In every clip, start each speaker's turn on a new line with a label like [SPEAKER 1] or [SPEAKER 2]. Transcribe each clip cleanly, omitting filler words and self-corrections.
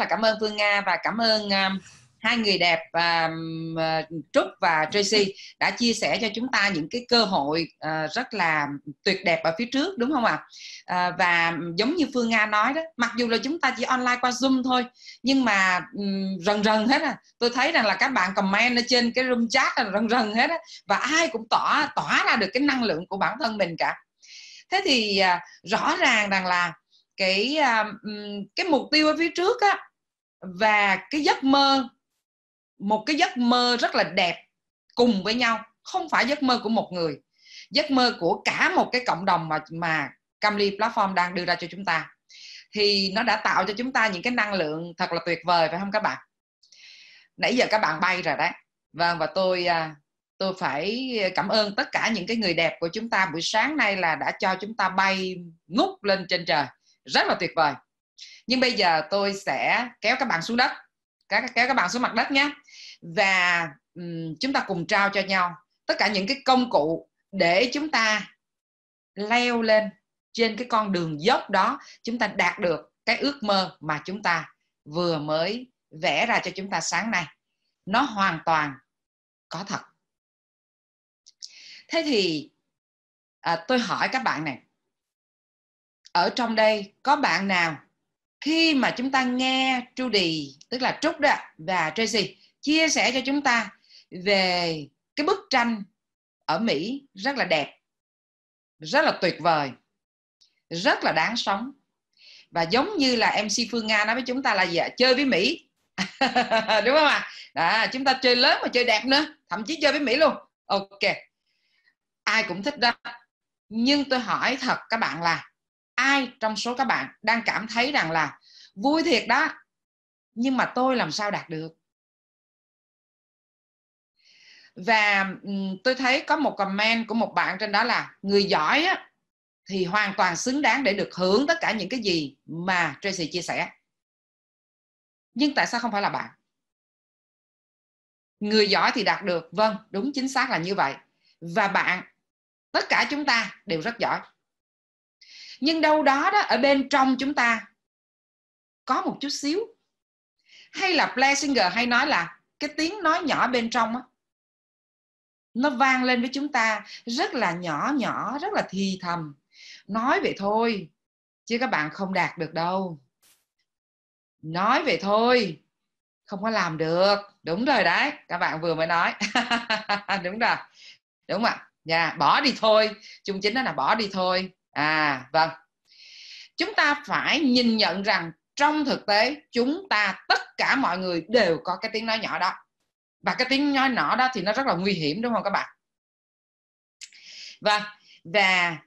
[SPEAKER 1] cảm ơn Phương Nga và cảm ơn hai người đẹp Trúc và Tracy đã chia sẻ cho chúng ta những cái cơ hội rất là tuyệt đẹp ở phía trước, đúng không ạ? Và giống như Phương Nga nói đó, mặc dù là chúng ta chỉ online qua Zoom thôi, nhưng mà rần rần hết à. Tôi thấy rằng là các bạn comment ở trên cái room chat là rần rần hết á, và ai cũng tỏa ra được cái năng lượng của bản thân mình cả. Thế thì rõ ràng rằng là cái mục tiêu ở phía trước á, và cái giấc mơ, một cái giấc mơ rất là đẹp cùng với nhau, không phải giấc mơ của một người, giấc mơ của cả một cái cộng đồng mà Camly Platform đang đưa ra cho chúng ta, thì nó đã tạo cho chúng ta những cái năng lượng thật là tuyệt vời, phải không các bạn? Nãy giờ các bạn bay rồi đấy. Vâng, và tôi phải cảm ơn tất cả những cái người đẹp của chúng ta buổi sáng nay là đã cho chúng ta bay ngút lên trên trời, rất là tuyệt vời. Nhưng bây giờ tôi sẽ kéo các bạn xuống đất, kéo các bạn xuống mặt đất nhé, và chúng ta cùng trao cho nhau tất cả những cái công cụ để chúng ta leo lên trên cái con đường dốc đó, chúng ta đạt được cái ước mơ mà chúng ta vừa mới vẽ ra cho chúng ta sáng nay. Nó hoàn toàn có thật. Thế thì tôi hỏi các bạn này, ở trong đây có bạn nào khi mà chúng ta nghe Trudy, tức là Trúc đó, và Tracy chia sẻ cho chúng ta về cái bức tranh ở Mỹ rất là đẹp, rất là tuyệt vời, rất là đáng sống, và giống như là MC Phương Nga nói với chúng ta là gì ạ? Chơi với Mỹ. Đúng không ạ? Chúng ta chơi lớn mà chơi đẹp nữa, thậm chí chơi với Mỹ luôn. Ok, ai cũng thích đó. Nhưng tôi hỏi thật các bạn là ai trong số các bạn đang cảm thấy rằng là vui thiệt đó, nhưng mà tôi làm sao đạt được? Và tôi thấy có một comment của một bạn trên đó là người giỏi á, thì hoàn toàn xứng đáng để được hưởng tất cả những cái gì mà Tracy chia sẻ. Nhưng tại sao không phải là bạn? Người giỏi thì đạt được, vâng, đúng chính xác là như vậy. Và bạn, tất cả chúng ta đều rất giỏi. Nhưng đâu đó đó, ở bên trong chúng ta có một chút xíu, hay là Plessinger hay nói là cái tiếng nói nhỏ bên trong á, nó vang lên với chúng ta rất là nhỏ nhỏ, rất là thì thầm, nói vậy thôi chứ các bạn không đạt được đâu, nói vậy thôi không có làm được. Đúng rồi đấy, các bạn vừa mới nói. Đúng rồi, đúng ạ. Bỏ đi thôi, chung chính đó là bỏ đi thôi. Vâng, chúng ta phải nhìn nhận rằng trong thực tế chúng ta, tất cả mọi người đều có cái tiếng nói nhỏ đó, và cái tiếng nói nhỏ đó thì nó rất là nguy hiểm, đúng không các bạn? Vâng, và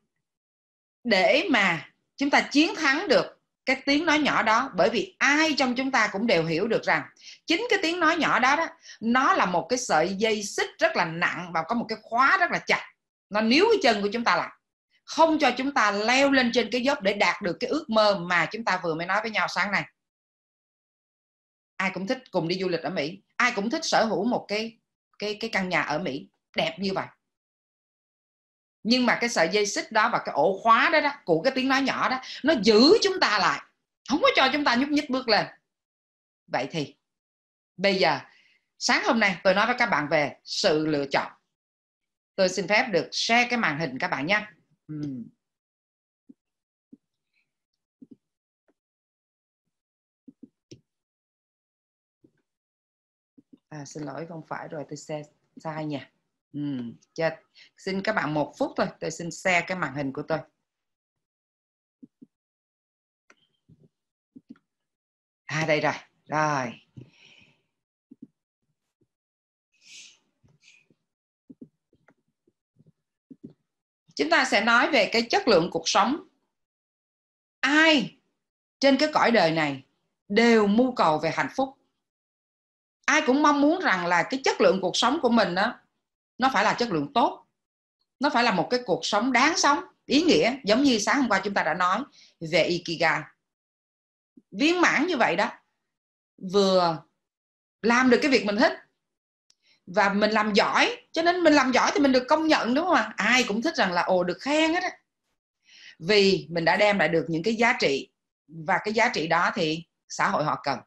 [SPEAKER 1] để mà chúng ta chiến thắng được cái tiếng nói nhỏ đó, bởi vì ai trong chúng ta cũng đều hiểu được rằng chính cái tiếng nói nhỏ đó, nó là một cái sợi dây xích rất là nặng và có một cái khóa rất là chặt, nó níu cái chân của chúng ta lại, không cho chúng ta leo lên trên cái dốc để đạt được cái ước mơ mà chúng ta vừa mới nói với nhau sáng nay. Ai cũng thích cùng đi du lịch ở Mỹ, ai cũng thích sở hữu một cái căn nhà ở Mỹ đẹp như vậy. Nhưng mà cái sợi dây xích đó và cái ổ khóa đó, của cái tiếng nói nhỏ đó, nó giữ chúng ta lại, không có cho chúng ta nhúc nhích bước lên. Vậy thì bây giờ sáng hôm nay tôi nói với các bạn về sự lựa chọn. Tôi xin phép được share cái màn hình các bạn nhé. Xin lỗi, không phải rồi, tôi share sai nha. Xin các bạn 1 phút thôi, tôi xin share cái màn hình của tôi. Đây rồi. Rồi. Chúng ta sẽ nói về cái chất lượng cuộc sống. Ai trên cái cõi đời này đều mưu cầu về hạnh phúc. Ai cũng mong muốn rằng là cái chất lượng cuộc sống của mình đó, nó phải là chất lượng tốt, nó phải là một cái cuộc sống đáng sống, ý nghĩa, giống như sáng hôm qua chúng ta đã nói về Ikigai. Viên mãn như vậy đó, vừa làm được cái việc mình thích và mình làm giỏi, cho nên mình làm giỏi thì mình được công nhận, đúng không ạ? Ai cũng thích rằng là được khen hết á, vì mình đã đem lại được những cái giá trị, và cái giá trị đó thì xã hội họ cần.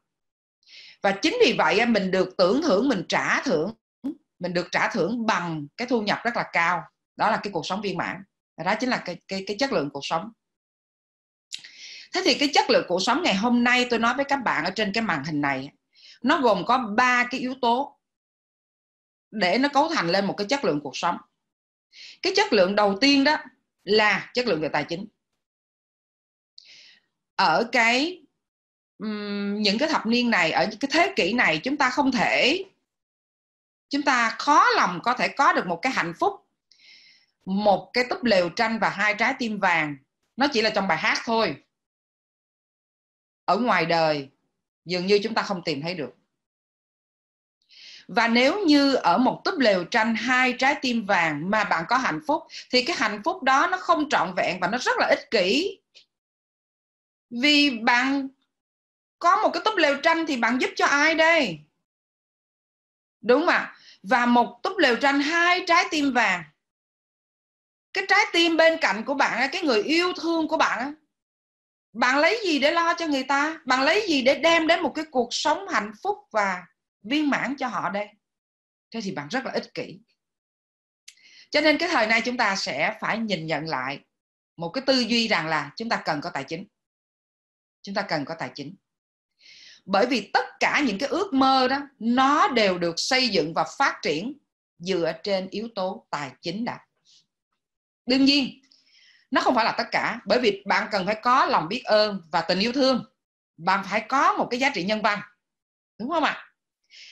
[SPEAKER 1] Và chính vì vậy mình được tưởng thưởng, mình được trả thưởng bằng cái thu nhập rất là cao. Đó là cái cuộc sống viên mãn. Và đó chính là cái chất lượng cuộc sống. Thế thì cái chất lượng cuộc sống ngày hôm nay tôi nói với các bạn ở trên cái màn hình này, nó gồm có 3 cái yếu tố để nó cấu thành lên một cái chất lượng cuộc sống. Cái chất lượng đầu tiên đó là chất lượng về tài chính. Ở những cái thập niên này, ở cái thế kỷ này, chúng ta khó lòng có thể có được một cái hạnh phúc, một cái túp lều tranh và 2 trái tim vàng. Nó chỉ là trong bài hát thôi. Ở ngoài đời dường như chúng ta không tìm thấy được. Và nếu như ở một túp lều tranh 2 trái tim vàng mà bạn có hạnh phúc, thì cái hạnh phúc đó nó không trọn vẹn và nó rất là ích kỷ. Vì bạn có một cái túp lều tranh thì bạn giúp cho ai đây? Đúng không ạ? Và một túp lều tranh 2 trái tim vàng, cái trái tim bên cạnh của bạn, cái người yêu thương của bạn, bạn lấy gì để lo cho người ta? Bạn lấy gì để đem đến một cái cuộc sống hạnh phúc và viên mãn cho họ đây? Thế thì bạn rất là ích kỷ. Cho nên cái thời nay chúng ta sẽ phải nhìn nhận lại một cái tư duy rằng là chúng ta cần có tài chính. Chúng ta cần có tài chính. Bởi vì tất cả những cái ước mơ đó, nó đều được xây dựng và phát triển dựa trên yếu tố tài chính đã. Đương nhiên, nó không phải là tất cả. Bởi vì bạn cần phải có lòng biết ơn và tình yêu thương. Bạn phải có một cái giá trị nhân văn. Đúng không ạ?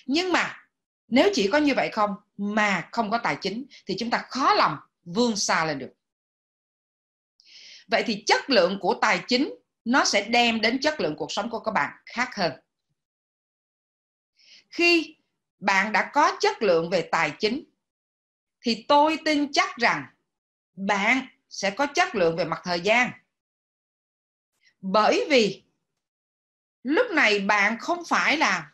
[SPEAKER 1] Nhưng mà nếu chỉ có như vậy không mà không có tài chính thì chúng ta khó lòng vươn xa lên được. Vậy thì chất lượng của tài chính nó sẽ đem đến chất lượng cuộc sống của các bạn khác hơn. Khi bạn đã có chất lượng về tài chính thì tôi tin chắc rằng bạn sẽ có chất lượng về mặt thời gian. Bởi vì lúc này bạn không phải là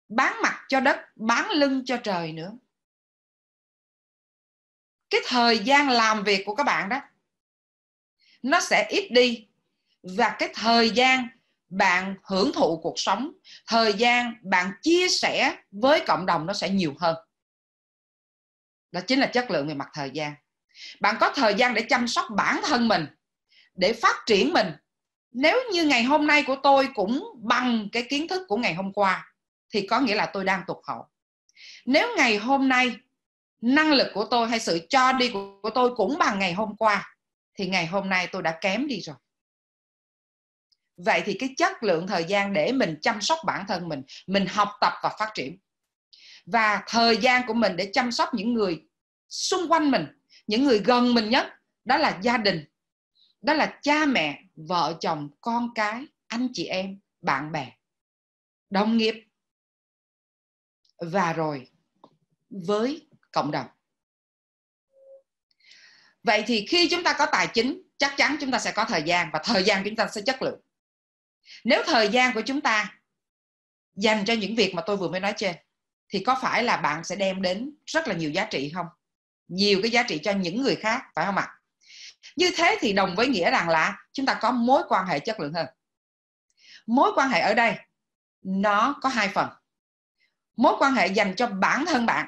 [SPEAKER 1] bán mặt cho đất, bán lưng cho trời nữa. Cái thời gian làm việc của các bạn đó nó sẽ ít đi, và cái thời gian bạn hưởng thụ cuộc sống, thời gian bạn chia sẻ với cộng đồng nó sẽ nhiều hơn. Đó chính là chất lượng về mặt thời gian. Bạn có thời gian để chăm sóc bản thân mình, để phát triển mình. Nếu như ngày hôm nay của tôi cũng bằng cái kiến thức của ngày hôm qua thì có nghĩa là tôi đang tụt hậu. Nếu ngày hôm nay năng lực của tôi hay sự cho đi của tôi cũng bằng ngày hôm qua thì ngày hôm nay tôi đã kém đi rồi. Vậy thì cái chất lượng thời gian để mình chăm sóc bản thân mình học tập và phát triển, và thời gian của mình để chăm sóc những người xung quanh mình, những người gần mình nhất, đó là gia đình, đó là cha mẹ, vợ chồng, con cái, anh chị em, bạn bè, đồng nghiệp, và rồi với cộng đồng. Vậy thì khi chúng ta có tài chính, chắc chắn chúng ta sẽ có thời gian, và thời gian chúng ta sẽ chất lượng. Nếu thời gian của chúng ta dành cho những việc mà tôi vừa mới nói trên thì có phải là bạn sẽ đem đến rất là nhiều giá trị không? Nhiều cái giá trị cho những người khác, phải không ạ? Như thế thì đồng với nghĩa rằng là chúng ta có mối quan hệ chất lượng hơn. Mối quan hệ ở đây nó có 2 phần. Mối quan hệ dành cho bản thân bạn,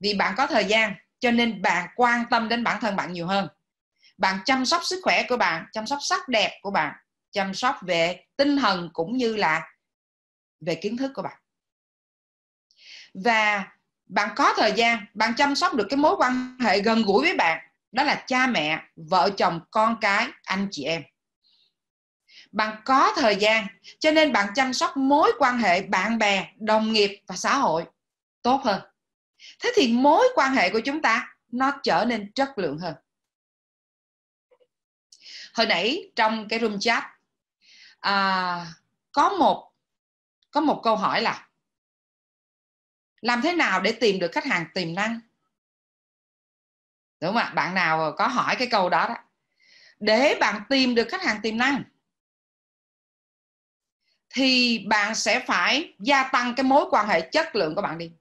[SPEAKER 1] vì bạn có thời gian cho nên bạn quan tâm đến bản thân bạn nhiều hơn. Bạn chăm sóc sức khỏe của bạn, chăm sóc sắc đẹp của bạn, chăm sóc về tinh thần cũng như là về kiến thức của bạn. Và bạn có thời gian, bạn chăm sóc được cái mối quan hệ gần gũi với bạn, đó là cha mẹ, vợ chồng, con cái, anh chị em. Bạn có thời gian cho nên bạn chăm sóc mối quan hệ bạn bè, đồng nghiệp và xã hội tốt hơn. Thế thì mối quan hệ của chúng ta nó trở nên chất lượng hơn. Hồi nãy trong cái room chat có một câu hỏi là làm thế nào để tìm được khách hàng tiềm năng? Đúng không ạ? Bạn nào có hỏi cái câu đó đó. Để bạn tìm được khách hàng tiềm năng thì bạn sẽ phải gia tăng cái mối quan hệ chất lượng của bạn đi.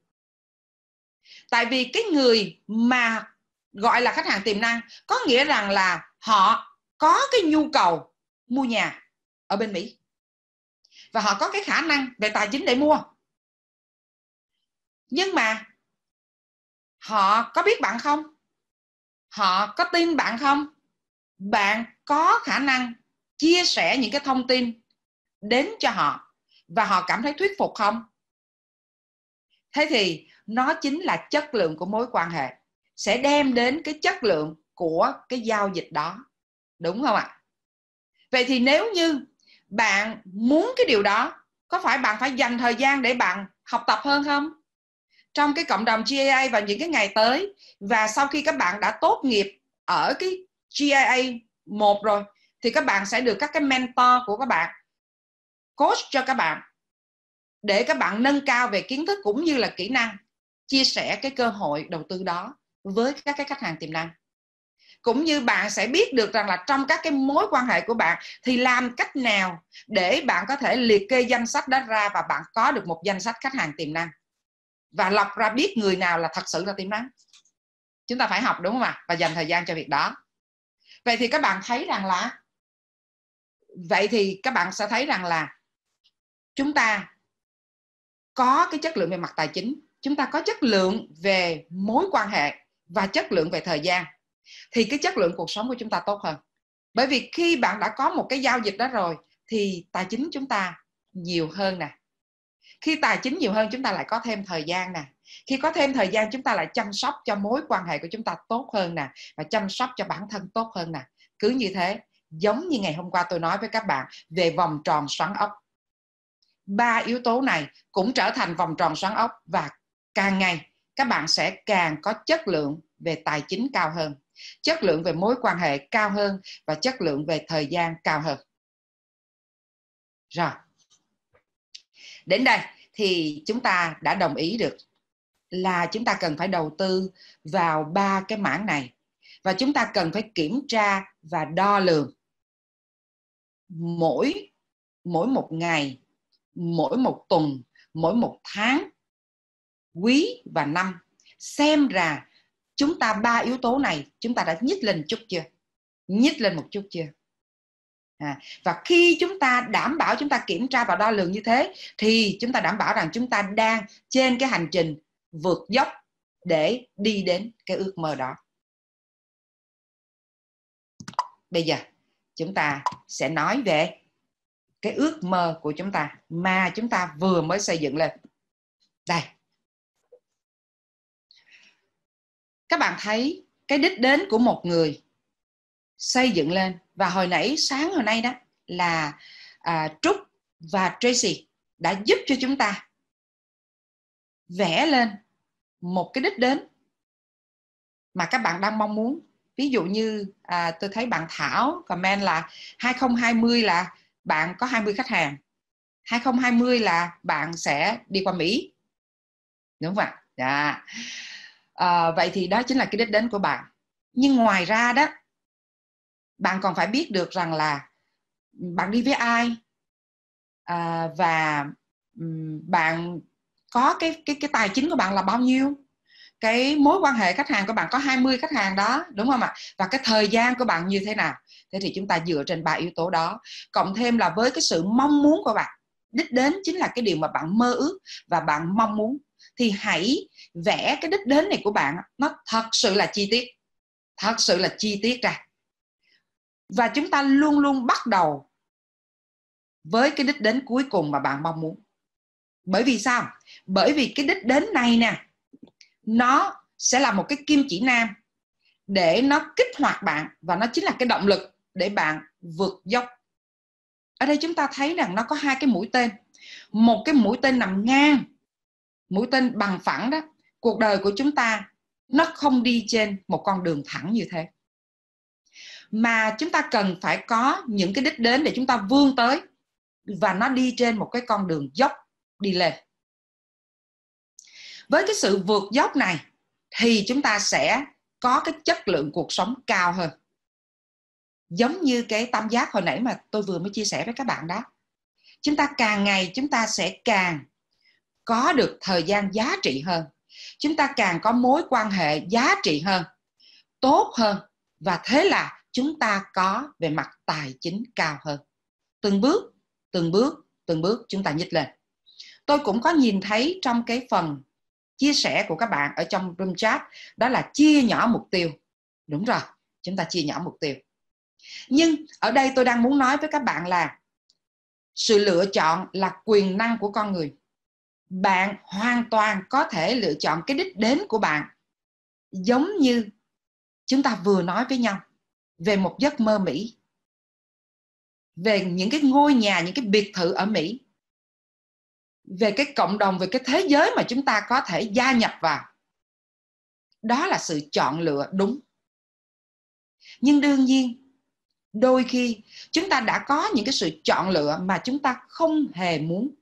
[SPEAKER 1] Tại vì cái người mà gọi là khách hàng tiềm năng có nghĩa rằng là họ có cái nhu cầu mua nhà ở bên Mỹ. và họ có cái khả năng về tài chính để mua. Nhưng mà họ có biết bạn không? Họ có tin bạn không? Bạn có khả năng chia sẻ những cái thông tin đến cho họ và họ cảm thấy thuyết phục không? Thế thì nó chính là chất lượng của mối quan hệ sẽ đem đến cái chất lượng của cái giao dịch đó, đúng không ạ? Vậy thì nếu như bạn muốn cái điều đó, có phải bạn phải dành thời gian để bạn học tập hơn không? Trong cái cộng đồng GIA vào những cái ngày tới, và sau khi các bạn đã tốt nghiệp ở cái GIA 1 rồi, thì các bạn sẽ được các cái mentor của các bạn coach cho các bạn, để các bạn nâng cao về kiến thức cũng như là kỹ năng, chia sẻ cái cơ hội đầu tư đó với các cái khách hàng tiềm năng. Cũng như bạn sẽ biết được rằng là trong các cái mối quan hệ của bạn thì làm cách nào để bạn có thể liệt kê danh sách đó ra, và bạn có được một danh sách khách hàng tiềm năng và lọc ra biết người nào là thật sự là tiềm năng. Chúng ta phải học, đúng không ạ? Và dành thời gian cho việc đó. Vậy thì các bạn sẽ thấy rằng là chúng ta có cái chất lượng về mặt tài chính, chúng ta có chất lượng về mối quan hệ và chất lượng về thời gian, thì cái chất lượng cuộc sống của chúng ta tốt hơn. Bởi vì khi bạn đã có một cái giao dịch đó rồi thì tài chính chúng ta nhiều hơn nè. Khi tài chính nhiều hơn, chúng ta lại có thêm thời gian nè. Khi có thêm thời gian, chúng ta lại chăm sóc cho mối quan hệ của chúng ta tốt hơn nè, và chăm sóc cho bản thân tốt hơn nè. Cứ như thế, giống như ngày hôm qua tôi nói với các bạn về vòng tròn xoắn ốc. 3 yếu tố này cũng trở thành vòng tròn xoắn ốc, và càng ngày các bạn sẽ càng có chất lượng về tài chính cao hơn, chất lượng về mối quan hệ cao hơn, và chất lượng về thời gian cao hơn. Rồi, đến đây thì chúng ta đã đồng ý được là chúng ta cần phải đầu tư vào 3 cái mảng này, và chúng ta cần phải kiểm tra và đo lường mỗi một ngày, mỗi một tuần, mỗi một tháng, quý và năm, xem ra chúng ta 3 yếu tố này chúng ta đã nhích lên chút chưa, nhích lên một chút chưa. Và khi chúng ta đảm bảo chúng ta kiểm tra và đo lường như thế, thì chúng ta đảm bảo rằng chúng ta đang trên cái hành trình vượt dốc để đi đến cái ước mơ đó. Bây giờ chúng ta sẽ nói về cái ước mơ của chúng ta mà chúng ta vừa mới xây dựng lên. Đây, các bạn thấy cái đích đến của một người xây dựng lên, và hồi nay đó là Trúc và Tracy đã giúp cho chúng ta vẽ lên một cái đích đến mà các bạn đang mong muốn. Ví dụ như tôi thấy bạn Thảo comment là 2020 là bạn có 20 khách hàng, 2020 là bạn sẽ đi qua Mỹ, đúng không ạ? Vậy thì đó chính là cái đích đến của bạn. Nhưng ngoài ra đó, bạn còn phải biết được rằng là bạn đi với ai, và bạn có cái tài chính của bạn là bao nhiêu, cái mối quan hệ khách hàng của bạn có 20 khách hàng đó, đúng không ạ? Và cái thời gian của bạn như thế nào. Thế thì chúng ta dựa trên 3 yếu tố đó, cộng thêm là với cái sự mong muốn của bạn, đích đến chính là cái điều mà bạn mơ ước và bạn mong muốn, thì hãy vẽ cái đích đến này của bạn nó thật sự là chi tiết, thật sự là chi tiết ra. Và chúng ta luôn luôn bắt đầu với cái đích đến cuối cùng mà bạn mong muốn. Bởi vì sao? Bởi vì cái đích đến này nè, nó sẽ là một cái kim chỉ nam để nó kích hoạt bạn, và nó chính là cái động lực để bạn vượt dốc. Ở đây chúng ta thấy rằng nó có 2 cái mũi tên. Một cái mũi tên nằm ngang, mũi tên bằng phẳng đó. Cuộc đời của chúng ta nó không đi trên một con đường thẳng như thế, mà chúng ta cần phải có những cái đích đến để chúng ta vươn tới, và nó đi trên một cái con đường dốc đi lên. Với cái sự vượt dốc này thì chúng ta sẽ có cái chất lượng cuộc sống cao hơn. Giống như cái tam giác hồi nãy mà tôi vừa mới chia sẻ với các bạn đó. Chúng ta càng ngày chúng ta sẽ càng có được thời gian giá trị hơn. Chúng ta càng có mối quan hệ giá trị hơn, tốt hơn. Và thế là chúng ta có về mặt tài chính cao hơn. Từng bước, từng bước chúng ta nhích lên. Tôi cũng có nhìn thấy trong cái phần chia sẻ của các bạn ở trong room chat, đó là chia nhỏ mục tiêu. Đúng rồi, chúng ta chia nhỏ mục tiêu. Nhưng ở đây tôi đang muốn nói với các bạn là sự lựa chọn là quyền năng của con người. Bạn hoàn toàn có thể lựa chọn cái đích đến của bạn, giống như chúng ta vừa nói với nhau về một giấc mơ Mỹ, về những cái ngôi nhà, những cái biệt thự ở Mỹ, về cái cộng đồng, về cái thế giới mà chúng ta có thể gia nhập vào. Đó là sự chọn lựa đúng. Nhưng đương nhiên, đôi khi chúng ta đã có những cái sự chọn lựa mà chúng ta không hề muốn.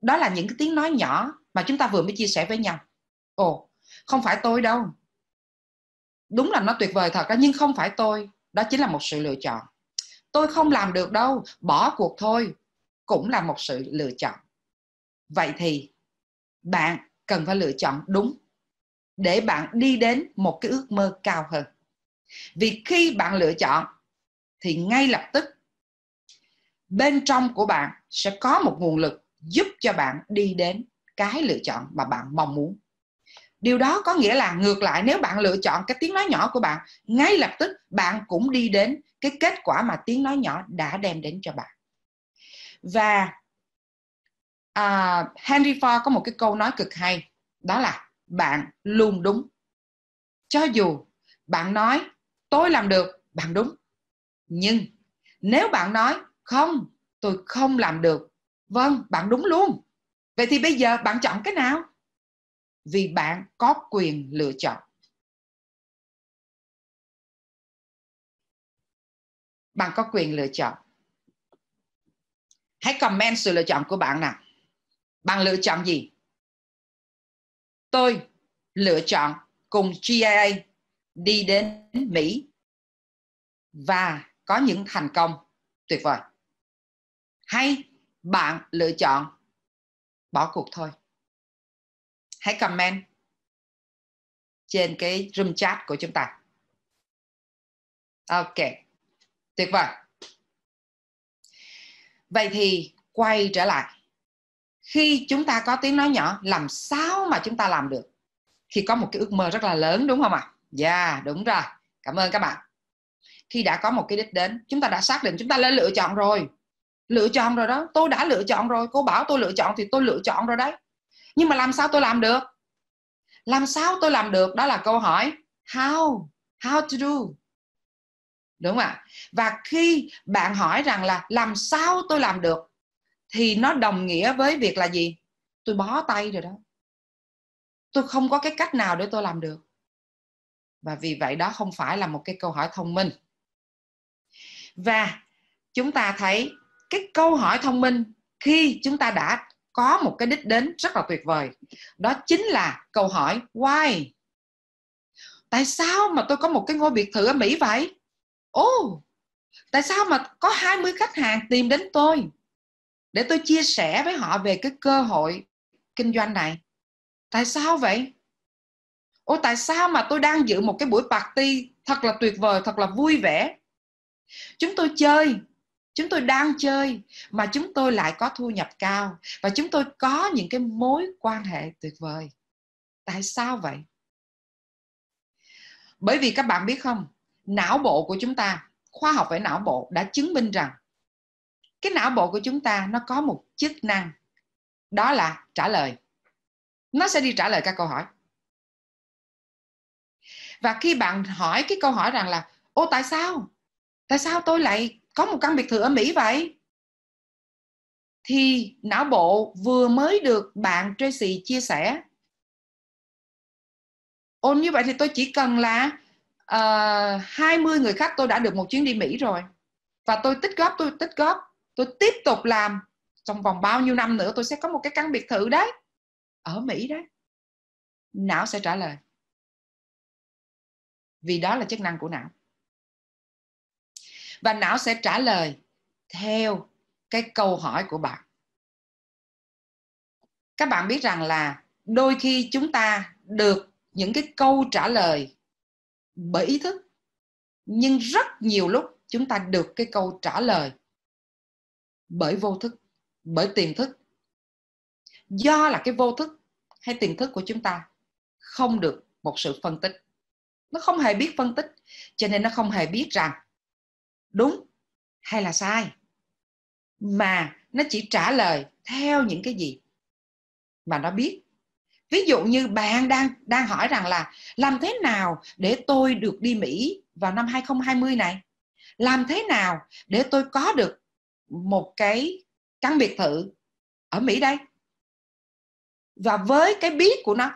[SPEAKER 1] Đó là những cái tiếng nói nhỏ mà chúng ta vừa mới chia sẻ với nhau. Ồ, không phải tôi đâu. Đúng là nó tuyệt vời thật đó, nhưng không phải tôi. Đó chính là một sự lựa chọn. Tôi không làm được đâu, bỏ cuộc thôi, cũng là một sự lựa chọn. Vậy thì bạn cần phải lựa chọn đúng để bạn đi đến một cái ước mơ cao hơn. Vì khi bạn lựa chọn thì ngay lập tức bên trong của bạn sẽ có một nguồn lực giúp cho bạn đi đến cái lựa chọn mà bạn mong muốn. Điều đó có nghĩa là ngược lại, nếu bạn lựa chọn cái tiếng nói nhỏ của bạn, ngay lập tức bạn cũng đi đến cái kết quả mà tiếng nói nhỏ đã đem đến cho bạn. Và Henry Ford có một cái câu nói cực hay, đó là bạn luôn đúng. Cho dù bạn nói tôi làm được, bạn đúng. Nhưng nếu bạn nói không, tôi không làm được, vâng, bạn đúng luôn. Vậy thì bây giờ bạn chọn cái nào? Vì bạn có quyền lựa chọn. Bạn có quyền lựa chọn. Hãy comment sự lựa chọn của bạn nào. Bạn lựa chọn gì? Tôi lựa chọn cùng GIA đi đến Mỹ và có những thành công tuyệt vời. Hay bạn lựa chọn bỏ cuộc thôi? Hãy comment trên cái room chat của chúng ta. Ok, tuyệt vời. Vậy thì quay trở lại. Khi chúng ta có tiếng nói nhỏ, làm sao mà chúng ta làm được? Khi có một cái ước mơ rất là lớn, đúng không ạ? Dạ, đúng rồi. Cảm ơn các bạn. Khi đã có một cái đích đến, chúng ta đã xác định, chúng ta lên lựa chọn rồi. Lựa chọn rồi đó, tôi đã lựa chọn rồi. Cô bảo tôi lựa chọn thì tôi lựa chọn rồi đấy. Nhưng mà làm sao tôi làm được? Làm sao tôi làm được? Đó là câu hỏi how to do. Đúng không ạ? Và khi bạn hỏi rằng là làm sao tôi làm được, thì nó đồng nghĩa với việc là gì? Tôi bó tay rồi đó. Tôi không có cái cách nào để tôi làm được. Và vì vậy đó không phải là một cái câu hỏi thông minh. Và chúng ta thấy cái câu hỏi thông minh khi chúng ta đã có một cái đích đến rất là tuyệt vời, đó chính là câu hỏi why. Tại sao mà tôi có một cái ngôi biệt thự ở Mỹ vậy? Tại sao mà có 20 khách hàng tìm đến tôi để tôi chia sẻ với họ về cái cơ hội kinh doanh này? Tại sao vậy? Tại sao mà tôi đang dự một cái buổi party thật là tuyệt vời, thật là vui vẻ. Chúng tôi chơi, chúng tôi đang chơi mà chúng tôi lại có thu nhập cao và chúng tôi có những cái mối quan hệ tuyệt vời. Tại sao vậy? Bởi vì các bạn biết không, não bộ của chúng ta, khoa học về não bộ đã chứng minh rằng cái não bộ của chúng ta nó có một chức năng, đó là trả lời. Nó sẽ đi trả lời các câu hỏi. Và khi bạn hỏi cái câu hỏi rằng là tại sao? Tại sao tôi lại có một căn biệt thự ở Mỹ vậy? Thì não bộ vừa mới được bạn Tracy chia sẻ, như vậy thì tôi chỉ cần là 20 người khách tôi đã được một chuyến đi Mỹ rồi. Và tôi tích góp, tôi tiếp tục làm, trong vòng bao nhiêu năm nữa tôi sẽ có một cái căn biệt thự đấy, ở Mỹ đấy. Não sẽ trả lời. Vì đó là chức năng của não. Và não sẽ trả lời theo cái câu hỏi của bạn. Các bạn biết rằng là đôi khi chúng ta được những cái câu trả lời bởi ý thức, nhưng rất nhiều lúc chúng ta được cái câu trả lời bởi vô thức. bởi tiềm thức. Do là cái vô thức hay tiềm thức của chúng ta không được một sự phân tích. Nó không hề biết phân tích, cho nên nó không hề biết rằng đúng hay là sai, mà nó chỉ trả lời theo những cái gì mà nó biết. Ví dụ như bạn đang hỏi rằng là làm thế nào để tôi được đi Mỹ vào năm 2020 này? Làm thế nào để tôi có được một cái căn biệt thự ở Mỹ đây? Và với cái biết của nó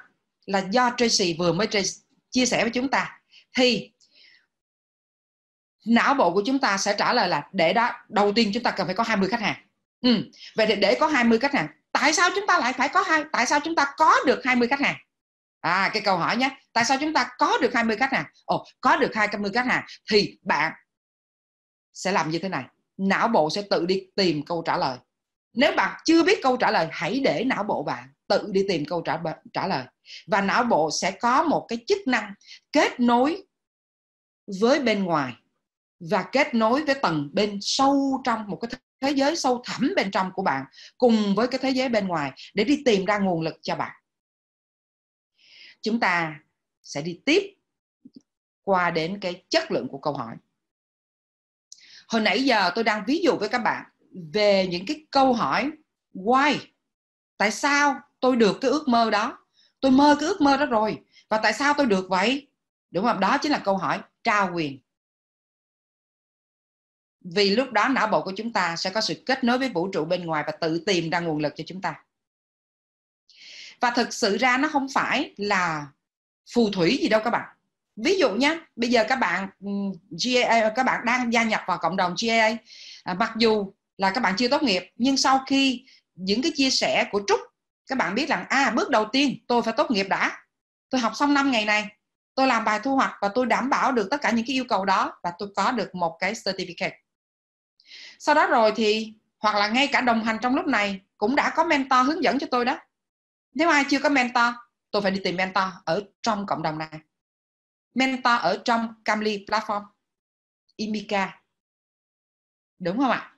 [SPEAKER 1] là do Tracy vừa mới chia sẻ với chúng ta, thì não bộ của chúng ta sẽ trả lời là để đó, đầu tiên chúng ta cần phải có 20 khách hàng. Vậy thì để có 20 khách hàng, tại sao chúng ta lại phải có tại sao chúng ta có được 20 khách hàng? Cái câu hỏi nhé, tại sao chúng ta có được 20 khách hàng? Có được 20 khách hàng thì bạn sẽ làm như thế này. Não bộ sẽ tự đi tìm câu trả lời. Nếu bạn chưa biết câu trả lời, hãy để não bộ bạn tự đi tìm câu trả lời. Và não bộ sẽ có một cái chức năng kết nối với bên ngoài và kết nối với tầng bên sâu trong, một cái thế giới sâu thẳm bên trong của bạn, cùng với cái thế giới bên ngoài, để đi tìm ra nguồn lực cho bạn. Chúng ta sẽ đi tiếp qua đến cái chất lượng của câu hỏi. Hồi nãy giờ tôi đang ví dụ với các bạn về những cái câu hỏi why. Tại sao tôi được cái ước mơ đó? Tôi mơ cái ước mơ đó rồi, và tại sao tôi được vậy? Đúng không? Đó chính là câu hỏi trao quyền. Vì lúc đó não bộ của chúng ta sẽ có sự kết nối với vũ trụ bên ngoài và tự tìm ra nguồn lực cho chúng ta. Và thực sự ra nó không phải là phù thủy gì đâu các bạn. Ví dụ nhé, bây giờ các bạn GAA, các bạn đang gia nhập vào cộng đồng GAA, mặc dù là các bạn chưa tốt nghiệp, nhưng sau khi những cái chia sẻ của Trúc, các bạn biết rằng bước đầu tiên tôi phải tốt nghiệp đã. Tôi học xong 5 ngày này, tôi làm bài thu hoạch và tôi đảm bảo được tất cả những cái yêu cầu đó, và tôi có được một cái certificate. Sau đó rồi thì, hoặc là ngay cả đồng hành trong lúc này cũng đã có mentor hướng dẫn cho tôi đó. Nếu ai chưa có mentor, tôi phải đi tìm mentor ở trong cộng đồng này. Mentor ở trong Camly Platform, Imica. Đúng không ạ?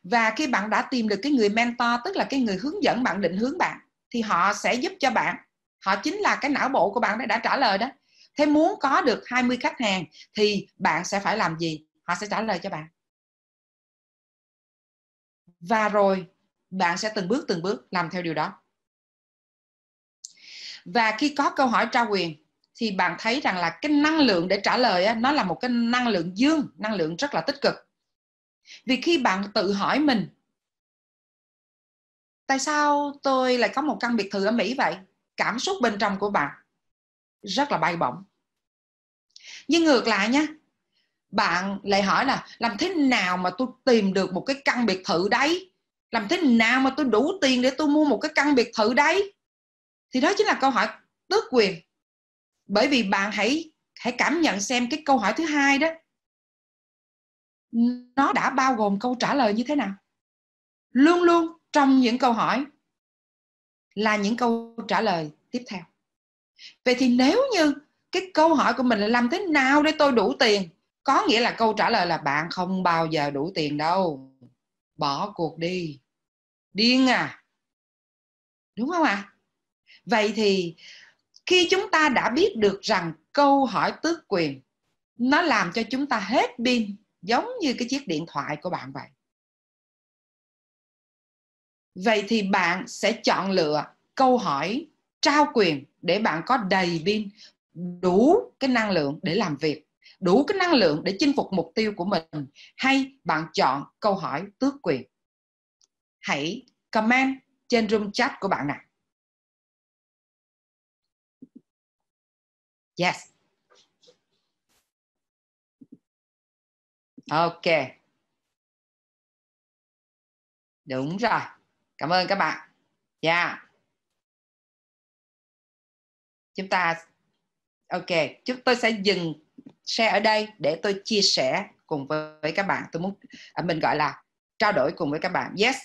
[SPEAKER 1] Và khi bạn đã tìm được cái người mentor, tức là cái người hướng dẫn bạn, định hướng bạn, thì họ sẽ giúp cho bạn. Họ chính là cái não bộ của bạn đã trả lời đó. Thế muốn có được 20 khách hàng thì bạn sẽ phải làm gì? Họ sẽ trả lời cho bạn. Và rồi bạn sẽ từng bước làm theo điều đó. Và khi có câu hỏi trao quyền thì bạn thấy rằng là cái năng lượng để trả lời nó là một cái năng lượng dương, năng lượng rất là tích cực. Vì khi bạn tự hỏi mình, tại sao tôi lại có một căn biệt thự ở Mỹ vậy? Cảm xúc bên trong của bạn rất là bay bổng. Nhưng ngược lại nhé, bạn lại hỏi là làm thế nào mà tôi tìm được một cái căn biệt thự đấy? Làm thế nào mà tôi đủ tiền để tôi mua một cái căn biệt thự đấy? Thì đó chính là câu hỏi tước quyền. Bởi vì bạn hãy cảm nhận xem cái câu hỏi thứ hai đó, nó đã bao gồm câu trả lời như thế nào. Luôn luôn trong những câu hỏi là những câu trả lời tiếp theo. Vậy thì nếu như cái câu hỏi của mình là làm thế nào để tôi đủ tiền, có nghĩa là câu trả lời là bạn không bao giờ đủ tiền đâu, bỏ cuộc đi, điên à, đúng không ạ? Vậy thì khi chúng ta đã biết được rằng câu hỏi tước quyền nó làm cho chúng ta hết pin, giống như cái chiếc điện thoại của bạn vậy. Vậy thì bạn sẽ chọn lựa câu hỏi trao quyền để bạn có đầy pin, đủ cái năng lượng để làm việc, đủ cái năng lượng để chinh phục mục tiêu của mình, hay bạn chọn câu hỏi tước quyền? Hãy comment trên room chat của bạn nào. Yes. Ok. Đúng rồi. Cảm ơn các bạn. Yeah. Chúng ta chúng tôi sẽ dừng share ở đây để tôi chia sẻ cùng với các bạn. Tôi muốn mình gọi là trao đổi cùng với các bạn. Yes,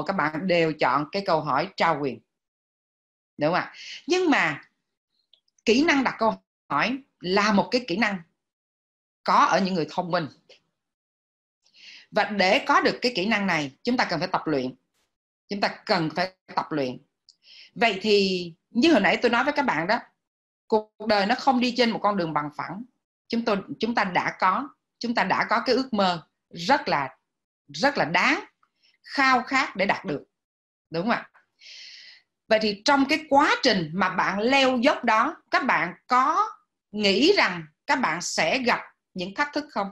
[SPEAKER 1] các bạn đều chọn cái câu hỏi trao quyền, đúng không ạ? Nhưng mà kỹ năng đặt câu hỏi là một cái kỹ năng có ở những người thông minh. Và để có được cái kỹ năng này, chúng ta cần phải tập luyện. Chúng ta cần phải tập luyện. Vậy thì như hồi nãy tôi nói với các bạn đó, cuộc đời nó không đi trên một con đường bằng phẳng. Chúng ta đã có cái ước mơ rất là đáng khao khát để đạt được, đúng không ạ? Vậy thì trong cái quá trình mà bạn leo dốc đó, các bạn có nghĩ rằng các bạn sẽ gặp những thách thức không?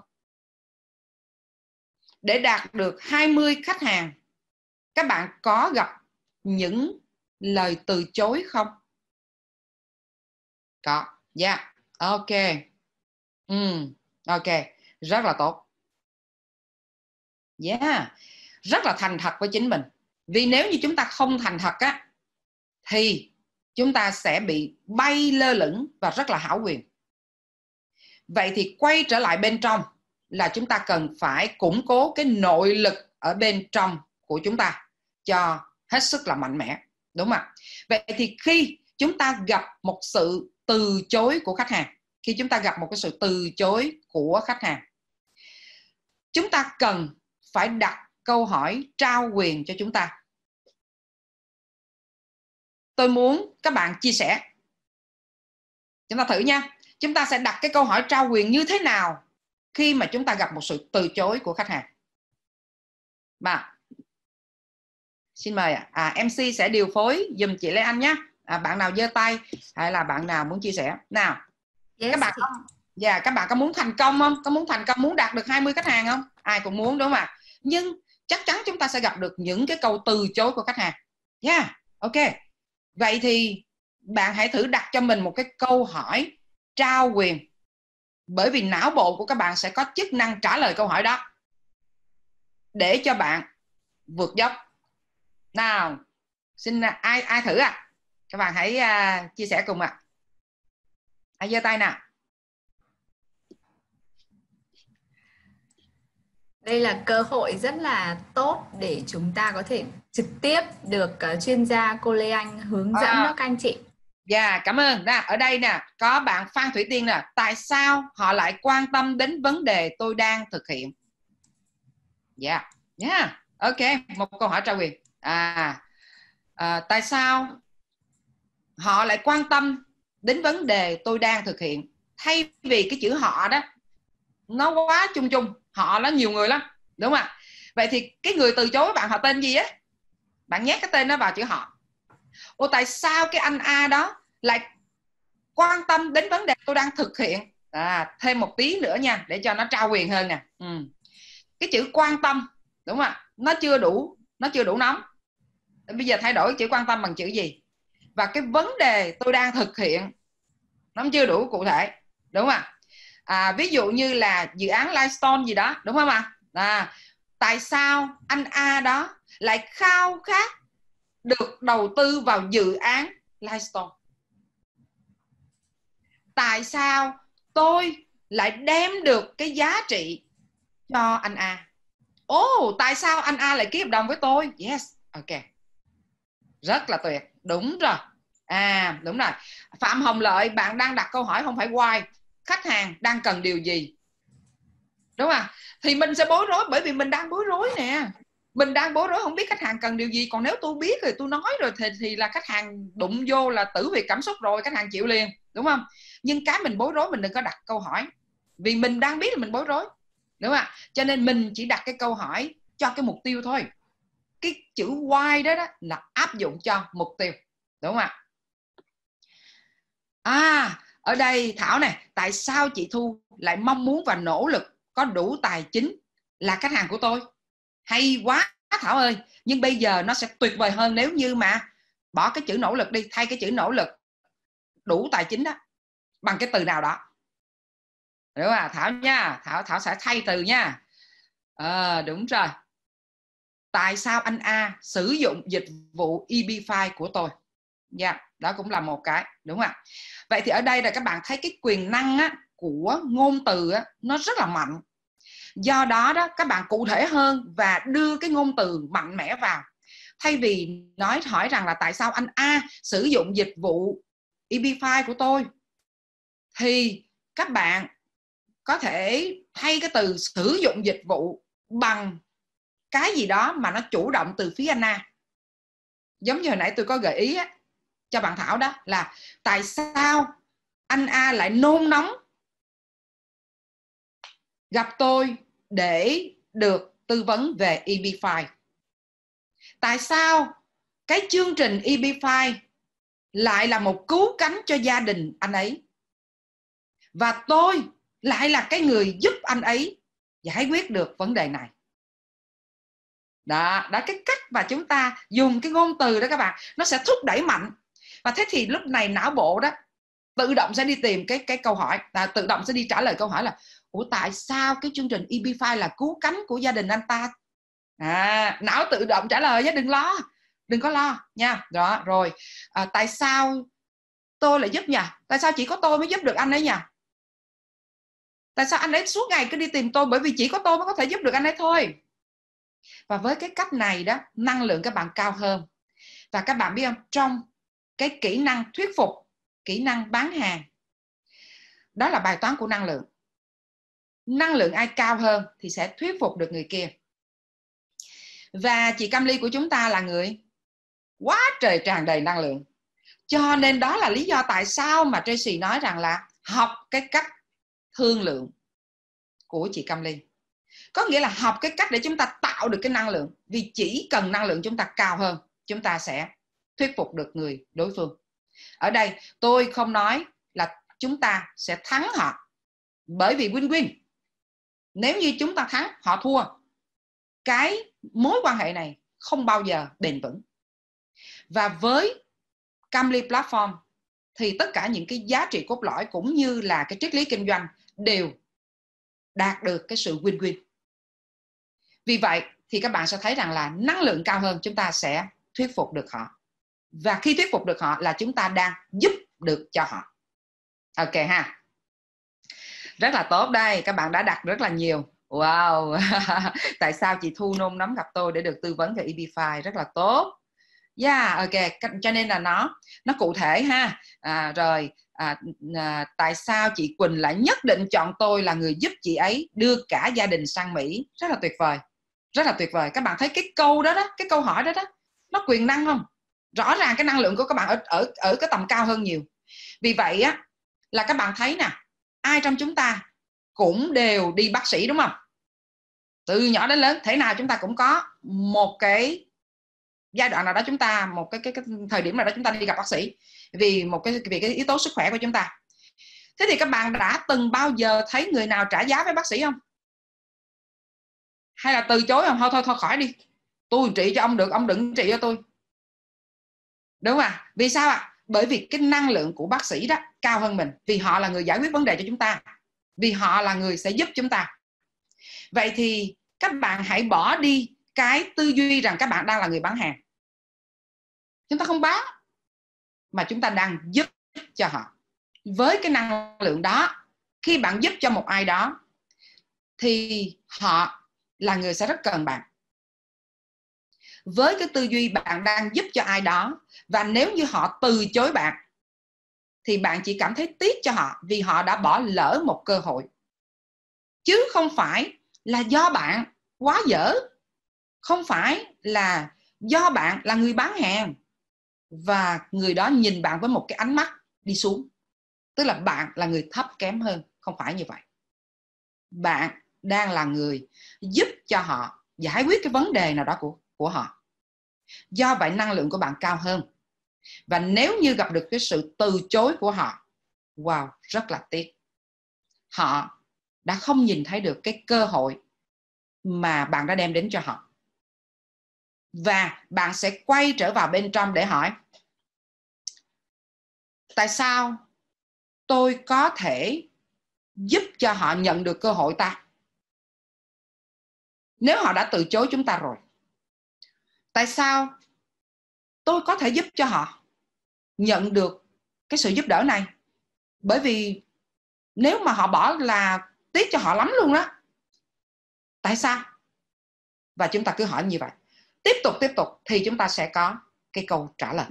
[SPEAKER 1] Để đạt được 20 khách hàng, các bạn có gặp những lời từ chối không? Có. Yeah. Ok. Ok. Rất là tốt. Yeah. Rất là thành thật với chính mình. Vì nếu như chúng ta không thành thật á, thì chúng ta sẽ bị bay lơ lửng và rất là hão quyền. Vậy thì quay trở lại bên trong là chúng ta cần phải củng cố cái nội lực ở bên trong của chúng ta cho hết sức là mạnh mẽ, đúng không ạ? Vậy thì khi chúng ta gặp một sự từ chối của khách hàng, chúng ta cần phải đặt câu hỏi trao quyền cho chúng ta. Tôi muốn các bạn chia sẻ. Chúng ta thử nha. Chúng ta sẽ đặt cái câu hỏi trao quyền như thế nào khi mà chúng ta gặp một sự từ chối của khách hàng. Mà xin mời MC sẽ điều phối dùm chị Lê Anh nhé. Bạn nào giơ tay hay là bạn nào muốn chia sẻ nào?
[SPEAKER 2] Yes,
[SPEAKER 1] các bạn có muốn thành công không? Muốn đạt được 20 khách hàng không? Ai cũng muốn, đúng không ạ? Nhưng chắc chắn chúng ta sẽ gặp được những cái câu từ chối của khách hàng. Yeah, ok. Vậy thì bạn hãy thử đặt cho mình một cái câu hỏi trao quyền, bởi vì não bộ của các bạn sẽ có chức năng trả lời câu hỏi đó để cho bạn vượt dốc. Nào, xin ai thử ạ? Các bạn hãy chia sẻ cùng ạ. Ai giơ tay nào?
[SPEAKER 2] Đây là cơ hội rất là tốt để chúng ta có thể trực tiếp được chuyên gia cô Lê Anh hướng dẫn các anh chị.
[SPEAKER 1] Dạ, cảm ơn. Ở đây nè, có bạn Phan Thủy Tiên nè. Tại sao họ lại quan tâm đến vấn đề tôi đang thực hiện? Dạ, ok, một câu hỏi trao quyền. Tại sao họ lại quan tâm đến vấn đề tôi đang thực hiện? Thay vì cái chữ họ đó nó quá chung chung, họ nó nhiều người lắm, đúng không ạ? Vậy thì cái người từ chối bạn họ tên gì á? Bạn nhét cái tên nó vào chữ họ. Tại sao cái anh A đó lại quan tâm đến vấn đề tôi đang thực hiện? Thêm một tí nữa nha, để cho nó trao quyền hơn nè. Cái chữ quan tâm, đúng không ạ? Nó chưa đủ nóng. Bây giờ thay đổi chữ quan tâm bằng chữ gì? Và cái vấn đề tôi đang thực hiện nó chưa đủ cụ thể, đúng không ạ? Ví dụ như là dự án Livestone gì đó, đúng không ạ? Tại sao anh A đó lại khao khát được đầu tư vào dự án Livestone? Tại sao tôi lại đem được cái giá trị cho anh A? Tại sao anh A lại ký hợp đồng với tôi? Yes, ok, rất là tuyệt, đúng rồi. Đúng rồi. Phạm Hồng Lợi, bạn đang đặt câu hỏi không phải why, khách hàng đang cần điều gì, đúng không? Thì mình sẽ bối rối, bởi vì mình đang bối rối nè. Mình đang bối rối không biết khách hàng cần điều gì. Còn nếu tôi biết rồi, tôi nói rồi thì là khách hàng đụng vô là tử vì cảm xúc rồi, khách hàng chịu liền, đúng không? Nhưng cái mình bối rối mình đừng có đặt câu hỏi, vì mình đang biết là mình bối rối, đúng không ạ? Cho nên mình chỉ đặt cái câu hỏi cho cái mục tiêu thôi. Cái chữ why đó là áp dụng cho mục tiêu, đúng không ạ? Ở đây Thảo này, tại sao chị Thu lại mong muốn và nỗ lực có đủ tài chính là khách hàng của tôi? Hay quá Thảo ơi. Nhưng bây giờ nó sẽ tuyệt vời hơn nếu như mà bỏ cái chữ nỗ lực đi, thay cái chữ nỗ lực đủ tài chính đó bằng cái từ nào đó, đúng không Thảo nha? Thảo sẽ thay từ nha. Đúng rồi. Tại sao anh A sử dụng dịch vụ EB5 của tôi? Đó cũng là một cái, đúng không ạ? Vậy thì ở đây là các bạn thấy cái quyền năng của ngôn từ nó rất là mạnh. Do đó các bạn cụ thể hơn và đưa cái ngôn từ mạnh mẽ vào. Thay vì hỏi rằng là tại sao anh A sử dụng dịch vụ EB5 của tôi, thì các bạn có thể thay cái từ sử dụng dịch vụ bằng cái gì đó mà nó chủ động từ phía anh A. giống như hồi nãy tôi có gợi ý á, cho bạn Thảo đó, là tại sao anh A lại nôn nóng gặp tôi để được tư vấn về EB5. Tại sao cái chương trình EB5 lại là một cứu cánh cho gia đình anh ấy, và tôi lại là cái người giúp anh ấy giải quyết được vấn đề này. Đó cái cách mà chúng ta dùng cái ngôn từ đó các bạn, nó sẽ thúc đẩy mạnh. Và thế thì lúc này não bộ đó tự động sẽ đi tìm cái câu hỏi, tự động sẽ đi trả lời câu hỏi là ủa tại sao cái chương trình EB5 là cứu cánh của gia đình anh ta. Não tự động trả lời nhé, đừng có lo nha. Đó rồi, tại sao tôi lại giúp nhỉ? Tại sao chỉ có tôi mới giúp được anh ấy nhỉ? Tại sao anh ấy suốt ngày cứ đi tìm tôi? Bởi vì chỉ có tôi mới có thể giúp được anh ấy thôi. Và với cái cách này đó, năng lượng các bạn cao hơn. Và các bạn biết không, trong cái kỹ năng thuyết phục, kỹ năng bán hàng, đó là bài toán của năng lượng. Năng lượng ai cao hơn thì sẽ thuyết phục được người kia. Và chị Cam Ly của chúng ta là người quá trời tràn đầy năng lượng. Cho nên đó là lý do tại sao mà Tracy nói rằng là học cái cách thương lượng của chị Cam Ly. Có nghĩa là học cái cách để chúng ta tạo được cái năng lượng. Vì chỉ cần năng lượng chúng ta cao hơn, chúng ta sẽ thuyết phục được người đối phương. Ở đây tôi không nói là chúng ta sẽ thắng họ, bởi vì win-win. Nếu như chúng ta thắng, họ thua, cái mối quan hệ này không bao giờ bền vững. Và với Cam Ly Platform thì tất cả những cái giá trị cốt lõi cũng như là cái triết lý kinh doanh đều đạt được cái sự win-win. Vì vậy thì các bạn sẽ thấy rằng là năng lượng cao hơn chúng ta sẽ thuyết phục được họ. Và khi thuyết phục được họ là chúng ta đang giúp được cho họ. Ok ha. Rất là tốt đây, các bạn đã đặt rất là nhiều. Wow. Tại sao chị Thu nôn nóng gặp tôi để được tư vấn về EB5? Rất là tốt. Yeah, ok. Cho nên là nó cụ thể ha. Rồi tại sao chị Quỳnh lại nhất định chọn tôi là người giúp chị ấy đưa cả gia đình sang Mỹ? Rất là tuyệt vời. Rất là tuyệt vời. Các bạn thấy cái câu đó đó, cái câu hỏi đó đó, nó quyền năng không? Rõ ràng cái năng lượng của các bạn ở cái tầm cao hơn nhiều. Vì vậy á là các bạn thấy nè, ai trong chúng ta cũng đều đi bác sĩ đúng không? Từ nhỏ đến lớn thế nào chúng ta cũng có một cái giai đoạn nào đó, chúng ta một cái thời điểm nào đó chúng ta đi gặp bác sĩ vì cái yếu tố sức khỏe của chúng ta. Thế thì các bạn đã từng bao giờ thấy người nào trả giá với bác sĩ không? Hay là từ chối không? Thôi khỏi đi, tôi trị cho ông được, ông đừng trị cho tôi. Đúng không ạ? Vì sao ạ? Bởi vì cái năng lượng của bác sĩ đó cao hơn mình, vì họ là người giải quyết vấn đề cho chúng ta, vì họ là người sẽ giúp chúng ta. Vậy thì các bạn hãy bỏ đi cái tư duy rằng các bạn đang là người bán hàng. Chúng ta không bán, mà chúng ta đang giúp cho họ. Với cái năng lượng đó, khi bạn giúp cho một ai đó thì họ là người sẽ rất cần bạn. Với cái tư duy bạn đang giúp cho ai đó, và nếu như họ từ chối bạn thì bạn chỉ cảm thấy tiếc cho họ, vì họ đã bỏ lỡ một cơ hội. Chứ không phải là do bạn quá dở, không phải là do bạn là người bán hàng và người đó nhìn bạn với một cái ánh mắt đi xuống, tức là bạn là người thấp kém hơn. Không phải như vậy. Bạn đang là người giúp cho họ giải quyết cái vấn đề nào đó của họ. Do vậy năng lượng của bạn cao hơn. Và nếu như gặp được cái sự từ chối của họ, wow, rất là tiếc. Họ đã không nhìn thấy được cái cơ hội mà bạn đã đem đến cho họ. Và bạn sẽ quay trở vào bên trong để hỏi, tại sao tôi có thể giúp cho họ nhận được cơ hội ta? Nếu họ đã từ chối chúng ta rồi, tại sao tôi có thể giúp cho họ nhận được cái sự giúp đỡ này? Bởi vì nếu mà họ bỏ là tiếc cho họ lắm luôn đó. Tại sao? Và chúng ta cứ hỏi như vậy, tiếp tục thì chúng ta sẽ có cái câu trả lời.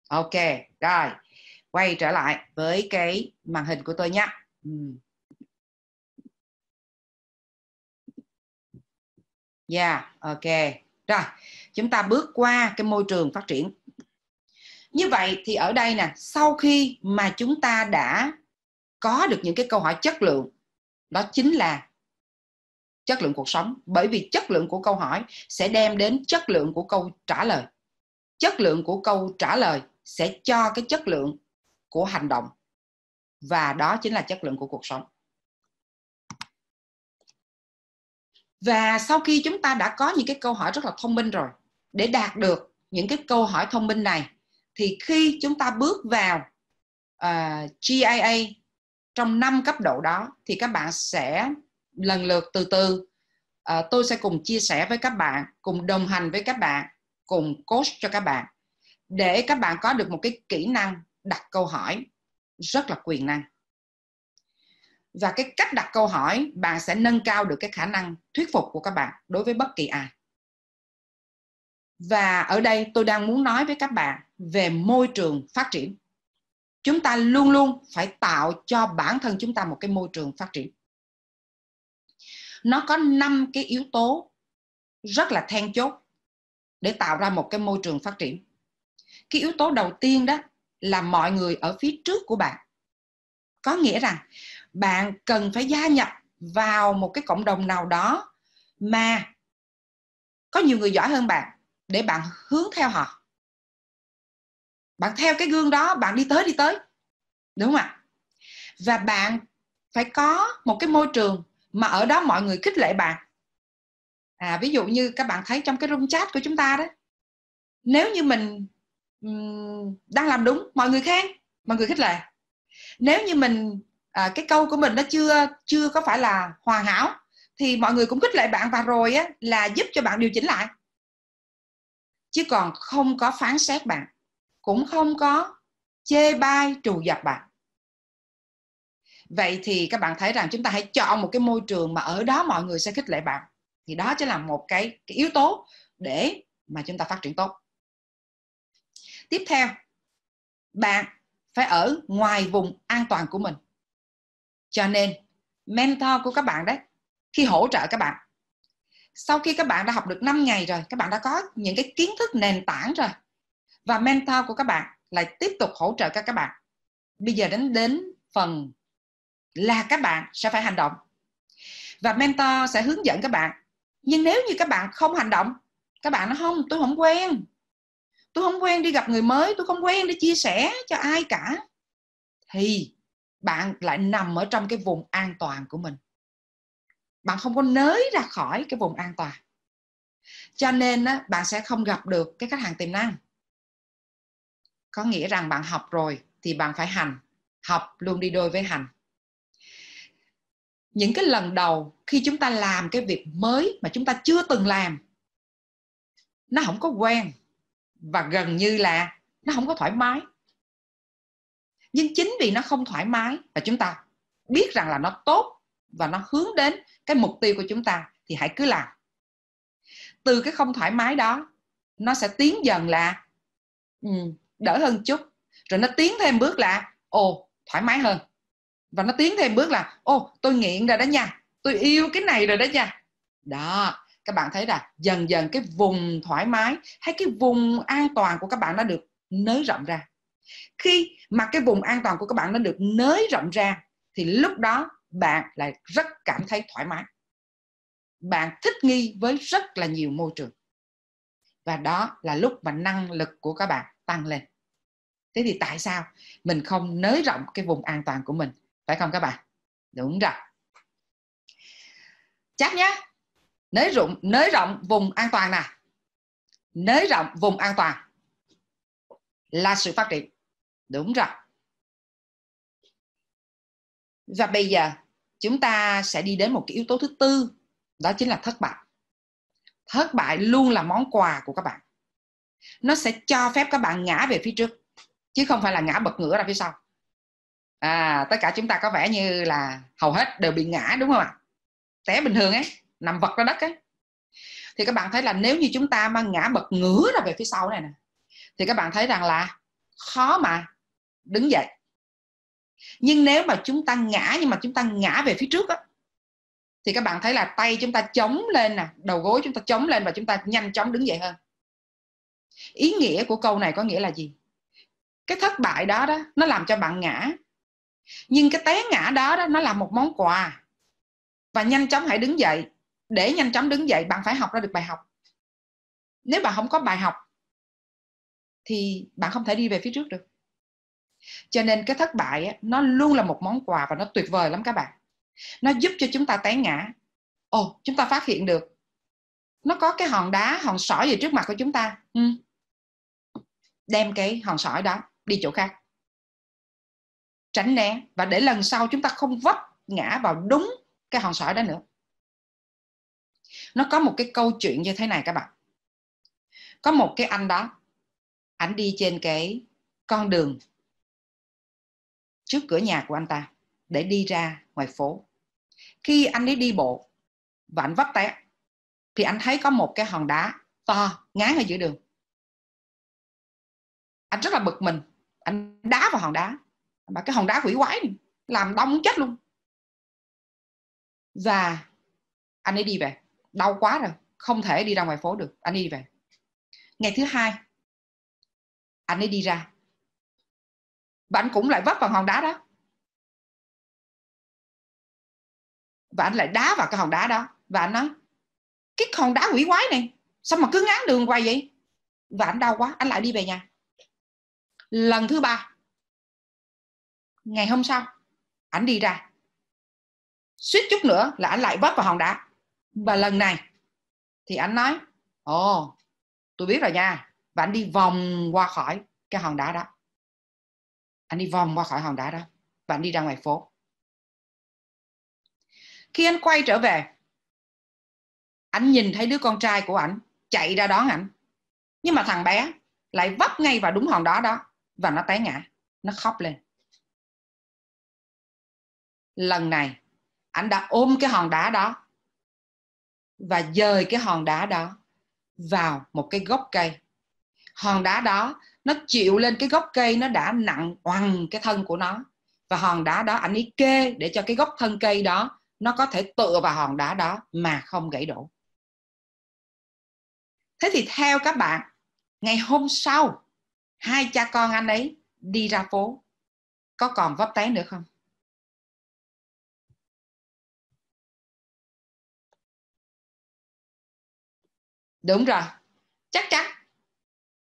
[SPEAKER 1] Ok, rồi quay trở lại với cái màn hình của tôi nhé. Yeah, ok. Rồi, chúng ta bước qua cái môi trường phát triển Như vậy thì ở đây nè, sau khi mà chúng ta đã có được những cái câu hỏi chất lượng, đó chính là chất lượng cuộc sống. Bởi vì chất lượng của câu hỏi sẽ đem đến chất lượng của câu trả lời. Chất lượng của câu trả lời sẽ cho cái chất lượng của hành động. Và đó chính là chất lượng của cuộc sống. Và sau khi chúng ta đã có những cái câu hỏi rất là thông minh rồi, để đạt được những cái câu hỏi thông minh này, thì khi chúng ta bước vào GIA trong 5 cấp độ đó, thì các bạn sẽ lần lượt từ từ, tôi sẽ cùng chia sẻ với các bạn, cùng đồng hành với các bạn, cùng coach cho các bạn, để các bạn có được một cái kỹ năng đặt câu hỏi rất là quyền năng. Và cái cách đặt câu hỏi, bạn sẽ nâng cao được cái khả năng thuyết phục của các bạn đối với bất kỳ ai. Và ở đây tôi đang muốn nói với các bạn về môi trường phát triển. Chúng ta luôn luôn phải tạo cho bản thân chúng ta một cái môi trường phát triển. Nó có 5 cái yếu tố rất là then chốt để tạo ra một cái môi trường phát triển. Cái yếu tố đầu tiên đó là mọi người ở phía trước của bạn. Có nghĩa rằng bạn cần phải gia nhập vào một cái cộng đồng nào đó mà có nhiều người giỏi hơn bạn, để bạn hướng theo họ. Bạn theo cái gương đó, bạn đi tới. Đúng không ạ? Và bạn phải có một cái môi trường mà ở đó mọi người khích lệ bạn. Ví dụ như các bạn thấy trong cái room chat của chúng ta đó, nếu như mình đang làm đúng, mọi người khen, mọi người khích lệ. Nếu như mình cái câu của mình nó chưa có phải là hoàn hảo, thì mọi người cũng khích lệ bạn, và rồi á, là giúp cho bạn điều chỉnh lại. Chứ còn không có phán xét bạn, cũng không có chê bai trù dập bạn. Vậy thì các bạn thấy rằng chúng ta hãy chọn một cái môi trường mà ở đó mọi người sẽ khích lệ bạn. Thì đó chính là một cái yếu tố để mà chúng ta phát triển tốt. Tiếp theo, bạn phải ở ngoài vùng an toàn của mình. Cho nên mentor của các bạn đấy, khi hỗ trợ các bạn, sau khi các bạn đã học được 5 ngày rồi, các bạn đã có những cái kiến thức nền tảng rồi, và mentor của các bạn lại tiếp tục hỗ trợ các bạn. Bây giờ đến phần là các bạn sẽ phải hành động. Và mentor sẽ hướng dẫn các bạn. Nhưng nếu như các bạn không hành động, các bạn nói không, tôi không quen. Tôi không quen đi gặp người mới, tôi không quen đi chia sẻ cho ai cả. Thì bạn lại nằm ở trong cái vùng an toàn của mình. Bạn không có nới ra khỏi cái vùng an toàn. Cho nên bạn sẽ không gặp được cái khách hàng tiềm năng. Có nghĩa rằng bạn học rồi thì bạn phải hành. Học luôn đi đôi với hành. Những cái lần đầu khi chúng ta làm cái việc mới mà chúng ta chưa từng làm, nó không có quen và gần như là nó không có thoải mái. Nhưng chính vì nó không thoải mái và chúng ta biết rằng là nó tốt và nó hướng đến cái mục tiêu của chúng ta, thì hãy cứ làm. Từ cái không thoải mái đó, nó sẽ tiến dần là đỡ hơn chút, rồi nó tiến thêm bước là thoải mái hơn, và nó tiến thêm bước là tôi nghiện rồi đó nha, tôi yêu cái này rồi đó nha. Đó, các bạn thấy là dần dần cái vùng thoải mái hay cái vùng an toàn của các bạn nó được nới rộng ra. Khi mà cái vùng an toàn của các bạn nó được nới rộng ra, thì lúc đó bạn lại rất cảm thấy thoải mái. Bạn thích nghi với rất là nhiều môi trường. Và đó là lúc mà năng lực của các bạn tăng lên. Thế thì tại sao mình không nới rộng cái vùng an toàn của mình? Phải không các bạn? Đúng rồi. Chắc nhé. Nới rộng vùng an toàn nè. Nới rộng vùng an toàn là sự phát triển. Đúng rồi. Và bây giờ chúng ta sẽ đi đến một cái yếu tố thứ tư. Đó chính là thất bại. Thất bại luôn là món quà của các bạn. Nó sẽ cho phép các bạn ngã về phía trước, chứ không phải là ngã bật ngửa ra phía sau. Tất cả chúng ta có vẻ như là hầu hết đều bị ngã, đúng không ạ? Té bình thường ấy, nằm vật ra đất ấy. Thì các bạn thấy là nếu như chúng ta mà ngã bật ngửa ra về phía sau này nè, thì các bạn thấy rằng là khó mà đứng dậy. Nhưng nếu mà chúng ta ngã, nhưng mà chúng ta ngã về phía trước á, thì các bạn thấy là tay chúng ta chống lên nè, đầu gối chúng ta chống lên, và chúng ta nhanh chóng đứng dậy hơn. Ý nghĩa của câu này có nghĩa là gì? Cái thất bại đó nó làm cho bạn ngã, nhưng cái té ngã đó nó là một món quà. Và nhanh chóng hãy đứng dậy. Để nhanh chóng đứng dậy, bạn phải học ra được bài học. Nếu bạn không có bài học thì bạn không thể đi về phía trước được. Cho nên cái thất bại nó luôn là một món quà, và nó tuyệt vời lắm các bạn. Nó giúp cho chúng ta té ngã. Chúng ta phát hiện được nó có cái hòn đá, hòn sỏi gì trước mặt của chúng ta. Đem cái hòn sỏi đó đi chỗ khác, tránh né, và để lần sau chúng ta không vấp ngã vào đúng cái hòn sỏi đó nữa. Nó có một cái câu chuyện như thế này các bạn. Có một cái anh đó, anh đi trên cái con đường trước cửa nhà của anh ta để đi ra ngoài phố. Khi anh ấy đi bộ và anh vấp té thì anh thấy có một cái hòn đá to ngáng ở giữa đường. Anh rất là bực mình, anh đá vào hòn đá, và cái hòn đá quỷ quái này làm đau muốn chết luôn. Và anh ấy đi về, đau quá rồi, không thể đi ra ngoài phố được, anh ấy đi về. Ngày thứ hai anh ấy đi ra và anh cũng lại vấp vào hòn đá đó, và anh lại đá vào cái hòn đá đó. Và anh nói, cái hòn đá quỷ quái này sao mà cứ ngáng đường hoài vậy? Và anh đau quá, anh lại đi về nhà. Lần thứ ba, ngày hôm sau anh đi ra, suýt chút nữa là anh lại vấp vào hòn đá. Và lần này thì anh nói, tôi biết rồi nha. Và anh đi vòng qua khỏi cái hòn đá đó. Anh đi vòng qua khỏi hòn đá đó và anh đi ra ngoài phố. Khi anh quay trở về, anh nhìn thấy đứa con trai của anh chạy ra đón anh. Nhưng mà thằng bé lại vấp ngay vào đúng hòn đá đó và nó té ngã, nó khóc lên. Lần này anh đã ôm cái hòn đá đó và dời cái hòn đá đó vào một cái gốc cây. Hòn đá đó nó chịu lên cái gốc cây, nó đã nặng oằn cái thân của nó. Và hòn đá đó anh ấy kê để cho cái gốc thân cây đó nó có thể tựa vào hòn đá đó mà không gãy đổ. Thế thì theo các bạn, ngày hôm sau hai cha con anh ấy đi ra phố, có còn vấp té nữa không? Đúng rồi, chắc chắn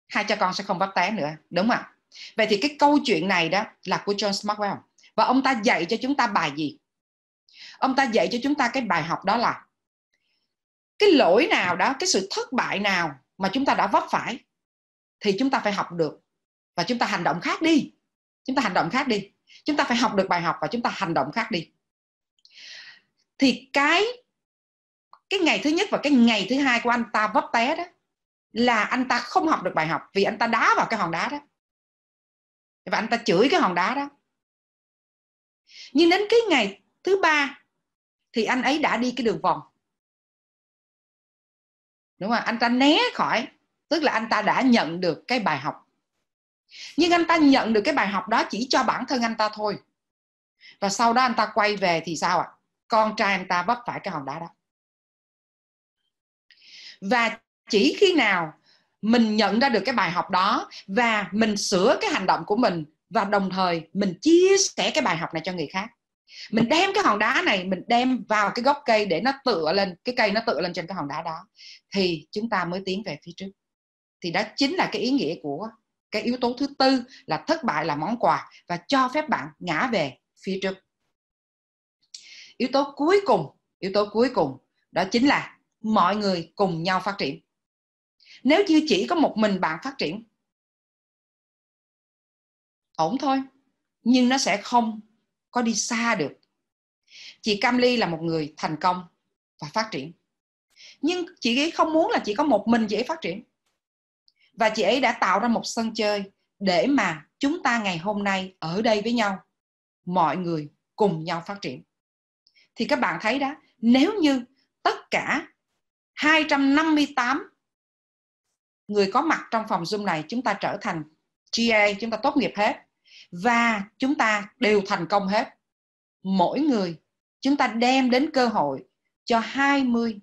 [SPEAKER 1] hai cha con sẽ không vấp té nữa, đúng không ạ? Vậy thì cái câu chuyện này đó là của John Maxwell. Và ông ta dạy cho chúng ta bài gì? Ông ta dạy cho chúng ta cái bài học đó là cái lỗi nào đó, cái sự thất bại nào mà chúng ta đã vấp phải thì chúng ta phải học được và chúng ta hành động khác đi. Chúng ta hành động khác đi. Chúng ta phải học được bài học và chúng ta hành động khác đi. Thì cái ngày thứ nhất và cái ngày thứ hai của anh ta vấp té đó là anh ta không học được bài học, vì anh ta đá vào cái hòn đá đó và anh ta chửi cái hòn đá đó. Nhưng đến cái ngày thứ ba thì anh ấy đã đi cái đường vòng, đúng không? Anh ta né khỏi, tức là anh ta đã nhận được cái bài học. Nhưng anh ta nhận được cái bài học đó chỉ cho bản thân anh ta thôi. Và sau đó anh ta quay về thì sao ạ? Con trai anh ta vấp phải cái hòn đá đó. Và chỉ khi nào mình nhận ra được cái bài học đó và mình sửa cái hành động của mình, và đồng thời mình chia sẻ cái bài học này cho người khác, mình đem cái hòn đá này, mình đem vào cái gốc cây để nó tựa lên, cái cây nó tựa lên trên cái hòn đá đó, thì chúng ta mới tiến về phía trước. Thì đó chính là cái ý nghĩa của cái yếu tố thứ tư, là thất bại là món quà và cho phép bạn ngã về phía trước. Yếu tố cuối cùng đó chính là mọi người cùng nhau phát triển. Nếu như chỉ có một mình bạn phát triển, ổn thôi, nhưng nó sẽ không có đi xa được. Chị Cam Ly là một người thành công và phát triển, nhưng chị ấy không muốn là chỉ có một mình chị ấy phát triển. Và chị ấy đã tạo ra một sân chơi để mà chúng ta ngày hôm nay ở đây với nhau, mọi người cùng nhau phát triển. Thì các bạn thấy đó, nếu như tất cả 258 người có mặt trong phòng Zoom này chúng ta trở thành GA, chúng ta tốt nghiệp hết và chúng ta đều thành công hết, mỗi người chúng ta đem đến cơ hội cho 20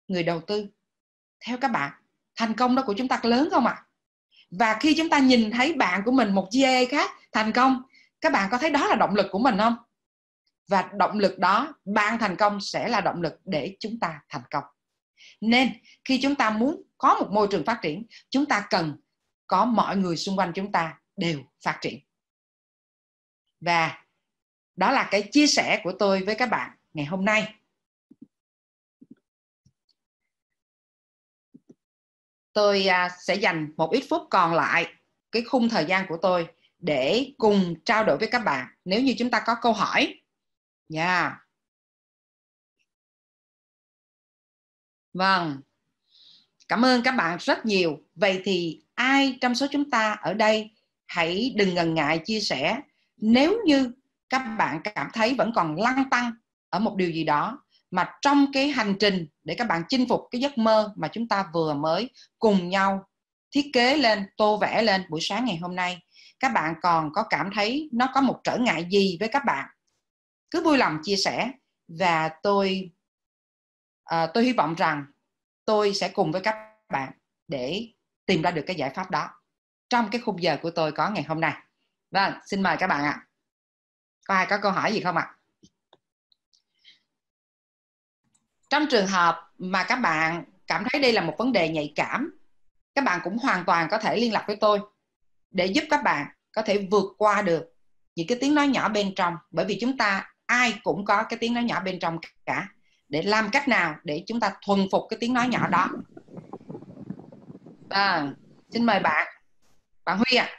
[SPEAKER 1] người đầu tư. Theo các bạn, thành công đó của chúng ta lớn không ạ? Và khi chúng ta nhìn thấy bạn của mình, một GA khác thành công, các bạn có thấy đó là động lực của mình không? Và động lực đó, bạn thành công sẽ là động lực để chúng ta thành công. Nên khi chúng ta muốn có một môi trường phát triển, chúng ta cần có mọi người xung quanh chúng ta đều phát triển. Và đó là cái chia sẻ của tôi với các bạn ngày hôm nay. Tôi sẽ dành một ít phút còn lại, cái khung thời gian của tôi, để cùng trao đổi với các bạn nếu như chúng ta có câu hỏi. Vâng, cảm ơn các bạn rất nhiều. Vậy thì ai trong số chúng ta ở đây hãy đừng ngần ngại chia sẻ. Nếu như các bạn cảm thấy vẫn còn lăn tăn ở một điều gì đó, mà trong cái hành trình để các bạn chinh phục cái giấc mơ mà chúng ta vừa mới cùng nhau thiết kế lên, tô vẽ lên buổi sáng ngày hôm nay, các bạn còn có cảm thấy nó có một trở ngại gì với các bạn, cứ vui lòng chia sẻ. Và tôi hy vọng rằng tôi sẽ cùng với các bạn để tìm ra được cái giải pháp đó trong cái khung giờ của tôi có ngày hôm nay. Vâng, xin mời các bạn ạ. Có ai có câu hỏi gì không ạ? Trong trường hợp mà các bạn cảm thấy đây là một vấn đề nhạy cảm, các bạn cũng hoàn toàn có thể liên lạc với tôi để giúp các bạn có thể vượt qua được những cái tiếng nói nhỏ bên trong. Bởi vì chúng ta ai cũng có cái tiếng nói nhỏ bên trong cả. Để làm cách nào để chúng ta thuần phục cái tiếng nói nhỏ đó. Xin mời bạn Huy ạ.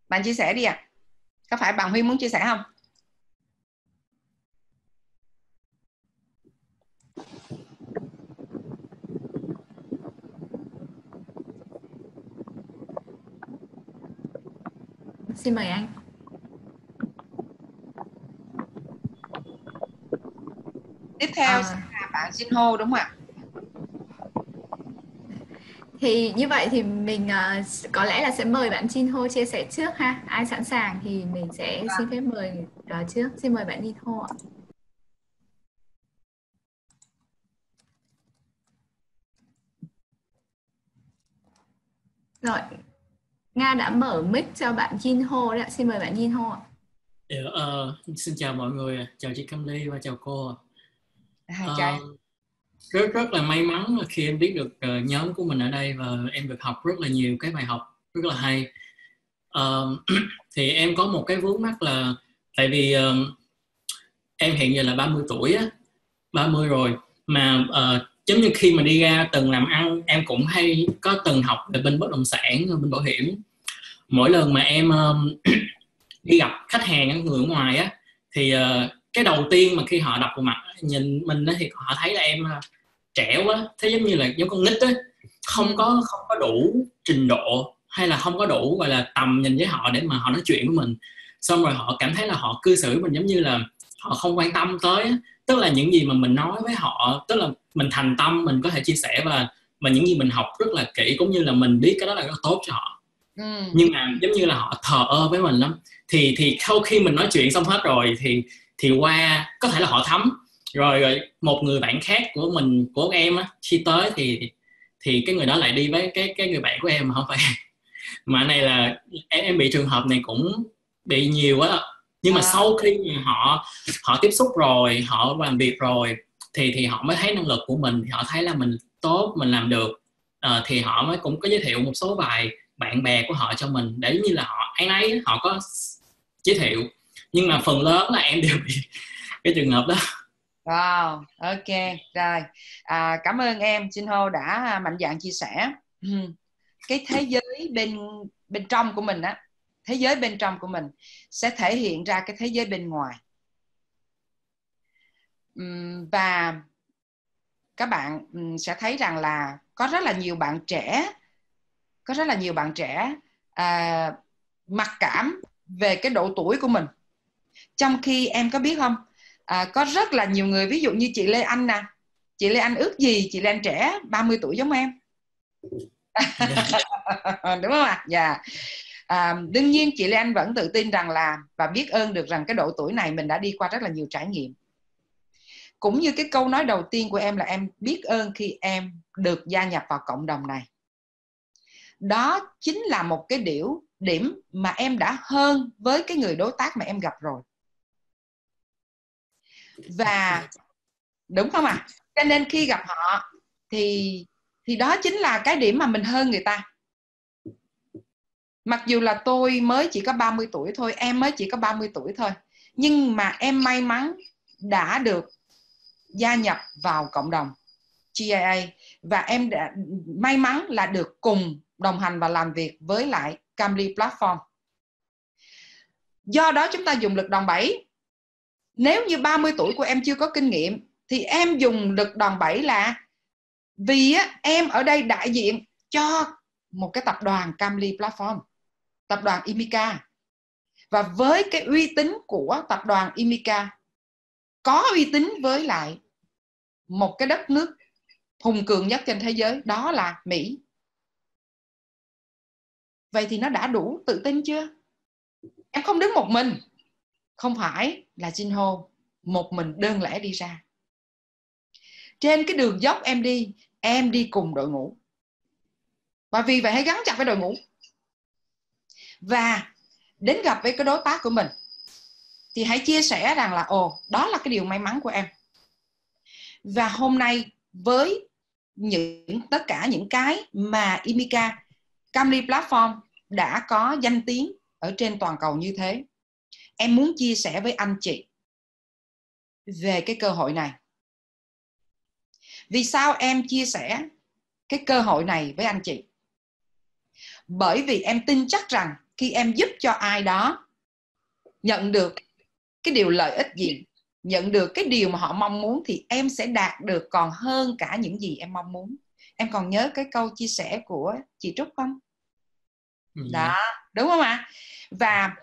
[SPEAKER 1] Bạn chia sẻ đi ạ. Có phải bạn Huy muốn chia sẻ không?
[SPEAKER 2] Xin mời anh.
[SPEAKER 1] Tiếp theo sẽ là bạn Jinho đúng không ạ?
[SPEAKER 2] Thì như vậy thì mình có lẽ là sẽ mời bạn Jinho chia sẻ trước ha. Ai sẵn sàng thì mình sẽ xin phép mời trước. Xin mời bạn Jinho ạ. Rồi, Nga đã mở mic cho bạn Jinho đấy ạ. Xin mời bạn Jinho ạ.
[SPEAKER 3] Xin chào mọi người, chào chị Cam Ly và chào cô. Rất là may mắn khi em biết được nhóm của mình ở đây và em được học rất là nhiều cái bài học rất là hay. Thì em có một cái vướng mắc là tại vì em hiện giờ là 30 tuổi á, 30 rồi mà giống như khi mà đi ra từng làm ăn em cũng hay có từng học về bên bất động sản, bên bảo hiểm. Mỗi lần mà em đi gặp khách hàng ở người ở ngoài á thì cái đầu tiên mà khi họ đọc vào mặt nhìn mình á thì họ thấy là em trẻ quá, thế giống con nít á, không có đủ trình độ hay là không có đủ gọi là tầm nhìn với họ để mà họ nói chuyện với mình. Xong rồi họ cảm thấy là họ cư xử mình giống như là họ không quan tâm tới á. Tức là những gì mà mình nói với họ, tức là mình thành tâm, mình có thể chia sẻ và những gì mình học rất là kỹ, cũng như là mình biết cái đó là rất tốt cho họ. Nhưng mà giống như là họ thờ ơ với mình lắm. Thì sau khi mình nói chuyện xong hết rồi thì qua có thể là họ thấm rồi một người bạn khác của em á, khi tới thì cái người đó lại đi với cái người bạn của em mà không phải. Mà này là em bị trường hợp này cũng bị nhiều á. Nhưng mà sau khi họ tiếp xúc rồi, họ làm việc rồi thì họ mới thấy năng lực của mình, thì họ thấy là mình tốt, mình làm được. Thì họ mới cũng có giới thiệu một số vài bạn bè của họ cho mình để như là họ ấy họ có giới thiệu. Nhưng mà phần lớn là em đều bị cái trường hợp đó.
[SPEAKER 1] Wow, ok, rồi. Cảm ơn em Jinho đã mạnh dạn chia sẻ. Cái thế giới bên trong của mình á, thế giới bên trong của mình sẽ thể hiện ra cái thế giới bên ngoài. Và các bạn sẽ thấy rằng là có rất là nhiều bạn trẻ mặc cảm về cái độ tuổi của mình. Trong khi em có biết không, có rất là nhiều người, ví dụ như chị Lê Anh nè, chị Lê Anh ước gì chị Lê Anh trẻ 30 tuổi giống em. Đúng không ạ? Dạ. Đương nhiên chị Lê Anh vẫn tự tin rằng là và biết ơn được rằng cái độ tuổi này mình đã đi qua rất là nhiều trải nghiệm. Cũng như cái câu nói đầu tiên của em là em biết ơn khi em được gia nhập vào cộng đồng này. Đó chính là một cái điểm mà em đã hơn với cái người đối tác mà em gặp rồi. Và đúng không ạ? Cho nên khi gặp họ thì đó chính là cái điểm mà mình hơn người ta. Mặc dù là tôi mới chỉ có 30 tuổi thôi, em mới chỉ có 30 tuổi thôi, nhưng mà em may mắn đã được gia nhập vào cộng đồng GIA, và em đã may mắn là được cùng đồng hành và làm việc với lại Cambly Platform. Do đó chúng ta dùng lực đòn bẩy. Nếu như 30 tuổi của em chưa có kinh nghiệm thì em dùng lực đòn bẩy là vì em ở đây đại diện cho một cái tập đoàn Cambly Platform, tập đoàn Imica. Và với cái uy tín của tập đoàn Imica, có uy tín với lại một cái đất nước hùng cường nhất trên thế giới, đó là Mỹ. Vậy thì nó đã đủ tự tin chưa? Em không đứng một mình, không phải là Jinho một mình đơn lẻ đi ra. Trên cái đường dốc em đi cùng đội ngũ. Và vì vậy hãy gắn chặt với đội ngũ. Và đến gặp với cái đối tác của mình thì hãy chia sẻ rằng là đó là cái điều may mắn của em. Và hôm nay với tất cả những cái mà Imica, Cambly Platform đã có danh tiếng ở trên toàn cầu như thế, em muốn chia sẻ với anh chị về cái cơ hội này. Vì sao em chia sẻ cái cơ hội này với anh chị? Bởi vì em tin chắc rằng khi em giúp cho ai đó nhận được cái điều lợi ích gì, nhận được cái điều mà họ mong muốn, thì em sẽ đạt được còn hơn cả những gì em mong muốn. Em còn nhớ cái câu chia sẻ của chị Trúc không? Đó, đúng không ạ? Và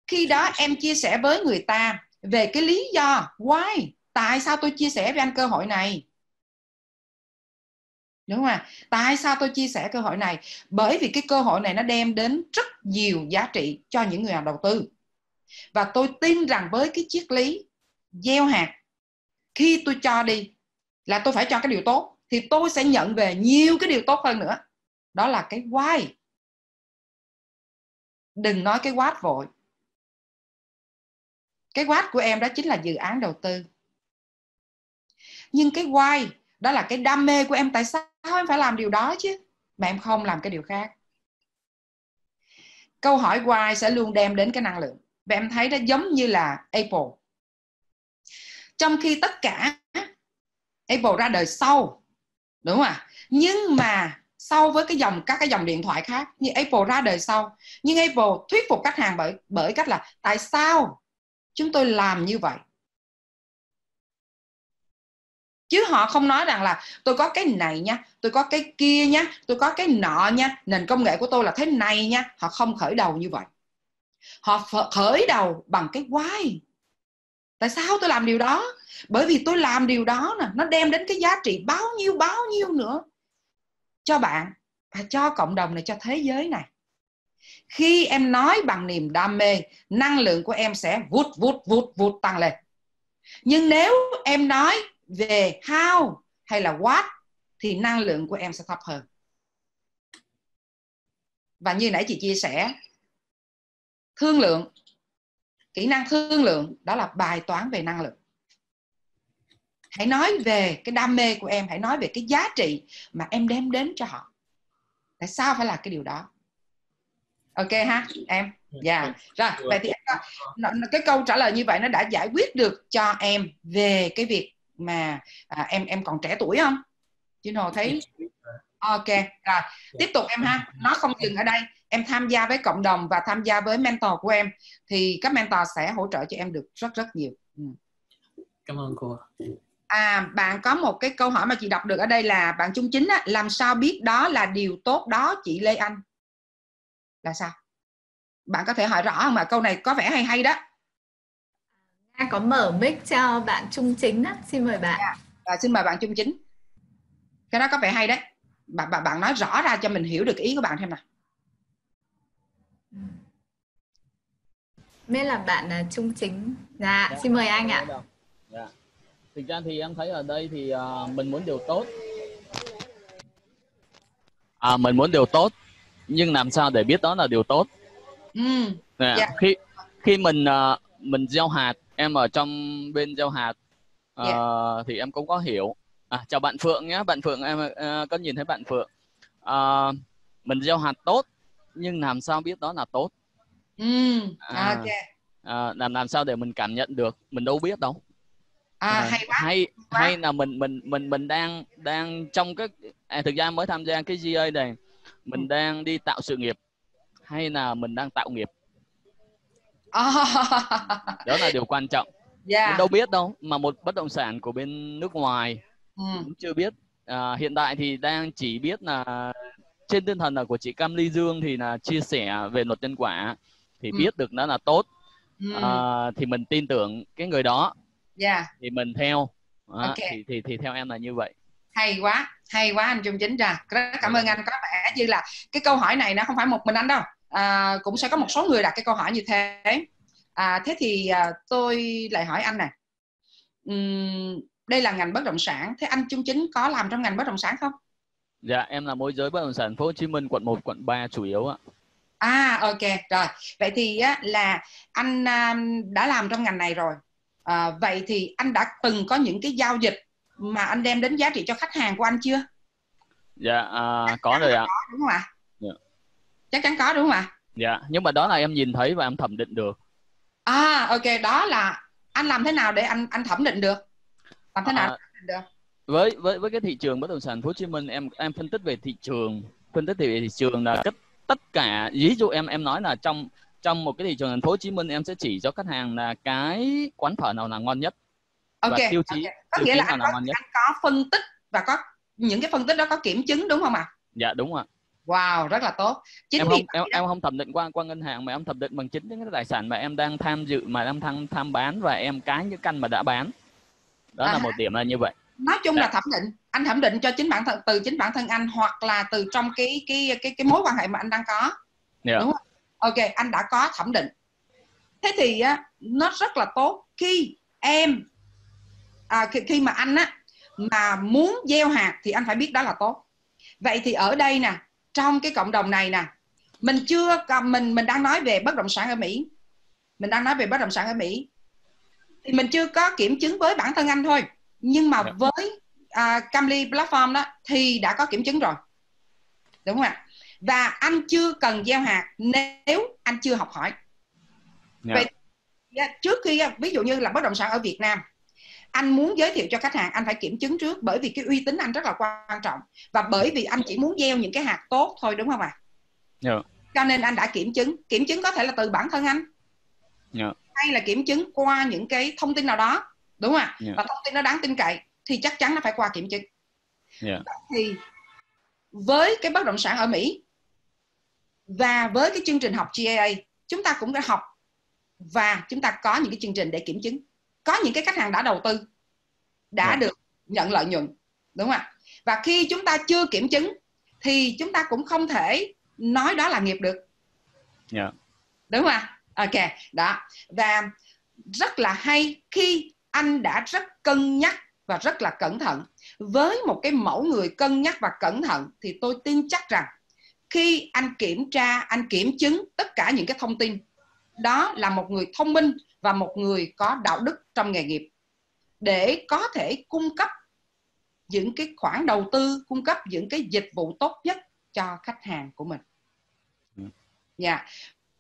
[SPEAKER 1] khi đó em chia sẻ với người ta về cái lý do why, tại sao tôi chia sẻ với anh cơ hội này. Đúng không ạ? Tại sao tôi chia sẻ cơ hội này? Bởi vì cái cơ hội này nó đem đến rất nhiều giá trị cho những người đầu tư. Và tôi tin rằng với cái triết lý gieo hạt, khi tôi cho đi là tôi phải cho cái điều tốt, thì tôi sẽ nhận về nhiều cái điều tốt hơn nữa. Đó là cái why. Đừng nói cái what vội. Cái what của em đó chính là dự án đầu tư. Nhưng cái why, đó là cái đam mê của em. Tại sao em phải làm điều đó chứ, mà em không làm cái điều khác? Câu hỏi why sẽ luôn đem đến cái năng lượng. Và em thấy nó giống như là Apple. Trong khi tất cả Apple ra đời sau, đúng không ạ? Nhưng mà sau với các cái dòng điện thoại khác, như Apple ra đời sau, nhưng Apple thuyết phục khách hàng bởi cách là tại sao chúng tôi làm như vậy. Chứ họ không nói rằng là tôi có cái này nha, tôi có cái kia nha, tôi có cái nọ nha, nền công nghệ của tôi là thế này nha. Họ không khởi đầu như vậy. Họ khởi đầu bằng cái why. Tại sao tôi làm điều đó? Bởi vì tôi làm điều đó nè, nó đem đến cái giá trị bao nhiêu nữa cho bạn và cho cộng đồng này, cho thế giới này. Khi em nói bằng niềm đam mê, năng lượng của em sẽ vút tăng lên. Nhưng nếu em nói về how hay là what thì năng lượng của em sẽ thấp hơn. Và như nãy chị chia sẻ, thương lượng, kỹ năng thương lượng, đó là bài toán về năng lượng. Hãy nói về cái đam mê của em, hãy nói về cái giá trị mà em đem đến cho họ. Tại sao phải là cái điều đó? Ok ha em? Dạ. Rồi, vậy thì cái câu trả lời như vậy nó đã giải quyết được cho em về cái việc mà em còn trẻ tuổi không? Jinho thấy ok. Rồi, tiếp tục em ha. Nó không dừng ở đây. Em tham gia với cộng đồng và tham gia với mentor của em thì các mentor sẽ hỗ trợ cho em được rất nhiều.
[SPEAKER 3] Cảm ơn cô.
[SPEAKER 1] Bạn có một cái câu hỏi mà chị đọc được ở đây là bạn Trung Chính á, làm sao biết đó là điều tốt đó chị Lê Anh? Là sao? Bạn có thể hỏi rõ không? Mà câu này có vẻ hay đó.
[SPEAKER 2] Nga có mở mic cho bạn Trung Chính đó. Xin mời bạn.
[SPEAKER 1] Xin mời bạn Trung Chính. Cái đó có vẻ hay đấy. Bạn nói rõ ra cho mình hiểu được ý của bạn thêm nào.
[SPEAKER 2] Biết là bạn Trung Chính. Dạ, xin mời anh ạ.
[SPEAKER 4] Dạ. Thực ra thì em thấy ở đây thì mình muốn điều tốt. Mình muốn điều tốt, nhưng làm sao để biết đó là điều tốt?
[SPEAKER 1] Dạ.
[SPEAKER 4] Khi mình gieo hạt, em ở trong bên gieo hạt thì em cũng có hiểu. Chào bạn Phượng nhé, bạn Phượng em có nhìn thấy bạn Phượng. Mình gieo hạt tốt, nhưng làm sao biết đó là tốt?
[SPEAKER 1] Ok.
[SPEAKER 4] Làm sao để mình cảm nhận được? Mình đâu biết đâu.
[SPEAKER 1] Hay quá.
[SPEAKER 4] Hay là mình đang trong cái thực ra mới tham gia cái GA này, mình đang đi tạo sự nghiệp hay là mình đang tạo nghiệp? Đó là điều quan trọng. Mình đâu biết đâu, mà một bất động sản của bên nước ngoài cũng chưa biết. Hiện tại thì đang chỉ biết là trên tinh thần là của chị Cam Ly Dương thì là chia sẻ về luật nhân quả, thì biết được nó là tốt. Thì mình tin tưởng cái người đó, thì mình theo. Thì theo em là như vậy.
[SPEAKER 1] Hay quá anh Trung Chính ra. Rất cảm ơn anh. Có vẻ như là cái câu hỏi này nó không phải một mình anh đâu, cũng sẽ có một số người đặt cái câu hỏi như thế. Thế thì tôi lại hỏi anh này, đây là ngành bất động sản, thế anh Trung Chính có làm trong ngành bất động sản không?
[SPEAKER 4] Dạ, em là môi giới bất động sản Thành phố Hồ Chí Minh, quận 1, quận 3 chủ yếu ạ.
[SPEAKER 1] Ok rồi. Vậy thì là anh đã làm trong ngành này rồi. Vậy thì anh đã từng có những cái giao dịch mà anh đem đến giá trị cho khách hàng của anh chưa?
[SPEAKER 4] Dạ, có rồi ạ.
[SPEAKER 1] Đúng không ạ? Dạ. Chắc chắn có đúng không ạ?
[SPEAKER 4] Dạ, nhưng mà đó là em nhìn thấy và em thẩm định được.
[SPEAKER 1] Ok, đó là anh làm thế nào để anh thẩm định được? Làm thế nào để thẩm định được?
[SPEAKER 4] Với cái thị trường bất động sản Thành phố Hồ Chí Minh, em phân tích về thị trường, là tất cả, ví dụ em nói là trong một cái thị trường Thành phố Hồ Chí Minh, em sẽ chỉ cho khách hàng là cái quán phở nào là ngon nhất. Và tiêu chí
[SPEAKER 1] có nghĩa là
[SPEAKER 4] anh
[SPEAKER 1] có phân tích, và có những cái phân tích đó có kiểm chứng đúng không ạ?
[SPEAKER 4] Dạ đúng ạ.
[SPEAKER 1] Wow, rất là tốt.
[SPEAKER 4] Em không thẩm định qua ngân hàng, mà em thẩm định bằng chính những cái tài sản mà em đang tham dự, mà em tham bán, và em cái những căn mà đã bán. Đó là một điểm là như vậy.
[SPEAKER 1] Nói chung là thẩm định, anh thẩm định cho chính bản thân, từ chính bản thân anh, hoặc là từ trong cái mối quan hệ mà anh đang có. Đúng không? Ok, anh đã có thẩm định. Thế thì nó rất là tốt khi em khi mà anh mà muốn gieo hạt thì anh phải biết đó là tốt. Vậy thì ở đây nè, trong cái cộng đồng này nè, mình đang nói về bất động sản ở Mỹ. Thì mình chưa có kiểm chứng với bản thân anh thôi, nhưng mà với Camly Platform đó thì đã có kiểm chứng rồi, đúng không ạ? Và anh chưa cần gieo hạt nếu anh chưa học hỏi. Vậy trước khi, ví dụ như là bất động sản ở Việt Nam, anh muốn giới thiệu cho khách hàng, anh phải kiểm chứng trước, bởi vì cái uy tín anh rất là quan trọng, và bởi vì anh chỉ muốn gieo những cái hạt tốt thôi, đúng không ạ? Cho nên anh đã kiểm chứng có thể là từ bản thân anh, hay là kiểm chứng qua những cái thông tin nào đó, đúng không ạ? Và thông tin nó đáng tin cậy thì chắc chắn nó phải qua kiểm chứng. Thì với cái bất động sản ở Mỹ và với cái chương trình học GAA, chúng ta cũng đã học, và chúng ta có những cái chương trình để kiểm chứng. Có những cái khách hàng đã đầu tư, đã được nhận lợi nhuận, đúng không ạ? Và khi chúng ta chưa kiểm chứng thì chúng ta cũng không thể nói đó là nghiệp được. Đúng không ạ? Ok, đó. Và rất là hay khi anh đã rất cân nhắc và rất là cẩn thận. Với một cái mẫu người cân nhắc và cẩn thận thì tôi tin chắc rằng khi anh kiểm tra, anh kiểm chứng tất cả những cái thông tin, đó là một người thông minh và một người có đạo đức trong nghề nghiệp, để có thể cung cấp những cái khoản đầu tư, cung cấp những cái dịch vụ tốt nhất cho khách hàng của mình.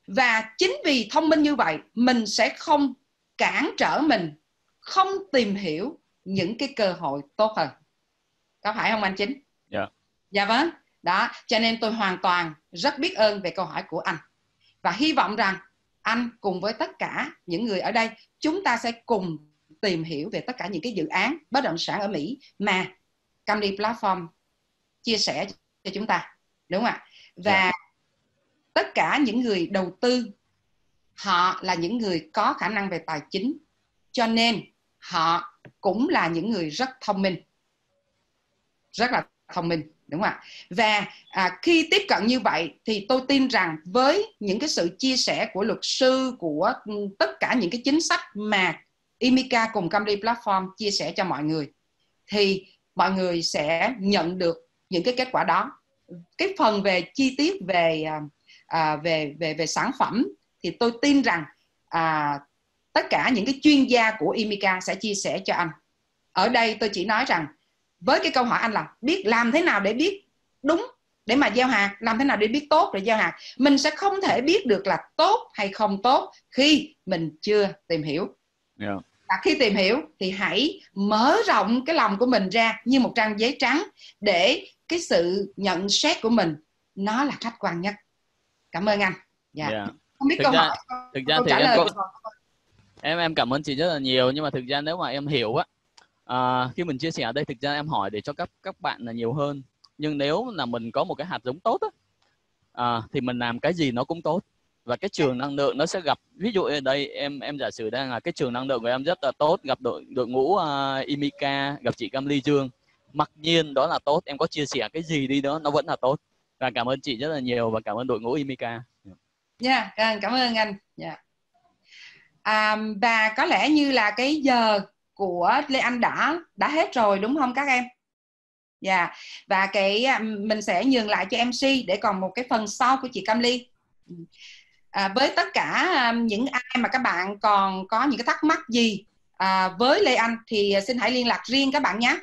[SPEAKER 1] Và chính vì thông minh như vậy, mình sẽ không cản trở mình không tìm hiểu những cái cơ hội tốt hơn. Có phải không anh Chính? Dạ vâng. Đó, cho nên tôi hoàn toàn rất biết ơn về câu hỏi của anh. Và hy vọng rằng anh cùng với tất cả những người ở đây, chúng ta sẽ cùng tìm hiểu về tất cả những cái dự án bất động sản ở Mỹ mà Camly Platform chia sẻ cho chúng ta, đúng không ạ? Và tất cả những người đầu tư, họ là những người có khả năng về tài chính, cho nên họ cũng là những người rất thông minh, rất là thông minh. đúng không ạ? Và khi tiếp cận như vậy thì tôi tin rằng với những cái sự chia sẻ của luật sư, của tất cả những cái chính sách mà Emica cùng Cambly Platform chia sẻ cho mọi người, thì mọi người sẽ nhận được những cái kết quả đó. Cái phần về chi tiết về sản phẩm thì tôi tin rằng tất cả những cái chuyên gia của Emica sẽ chia sẻ cho anh. Ở đây tôi chỉ nói rằng với cái câu hỏi anh là biết làm thế nào để biết đúng để mà gieo hạt, làm thế nào để biết tốt để gieo hạt, mình sẽ không thể biết được là tốt hay không tốt khi mình chưa tìm hiểu. Và khi tìm hiểu thì hãy mở rộng cái lòng của mình ra như một trang giấy trắng để cái sự nhận xét của mình nó là khách quan nhất. Cảm ơn anh. Không biết câu
[SPEAKER 4] trả lời em cảm ơn chị rất là nhiều, nhưng mà thực ra nếu mà em hiểu á, khi mình chia sẻ ở đây thực ra em hỏi để cho các bạn là nhiều hơn. Nhưng nếu là mình có một cái hạt giống tốt á, thì mình làm cái gì nó cũng tốt, và cái trường năng lượng nó sẽ gặp, ví dụ ở đây em giả sử đang là cái trường năng lượng của em rất là tốt, gặp đội ngũ Emica, gặp chị Cambly Dương, mặc nhiên đó là tốt, em có chia sẻ cái gì đi đó nó vẫn là tốt. Và cảm ơn chị rất là nhiều và cảm ơn đội ngũ Emica.
[SPEAKER 1] Cảm ơn anh. Và có lẽ như là cái giờ của Lê Anh đã hết rồi đúng không các em? Và mình sẽ nhường lại cho MC để còn một cái phần sau của chị Cambly. Với tất cả những ai mà các bạn còn có những cái thắc mắc gì với Lê Anh thì xin hãy liên lạc riêng các bạn nhé.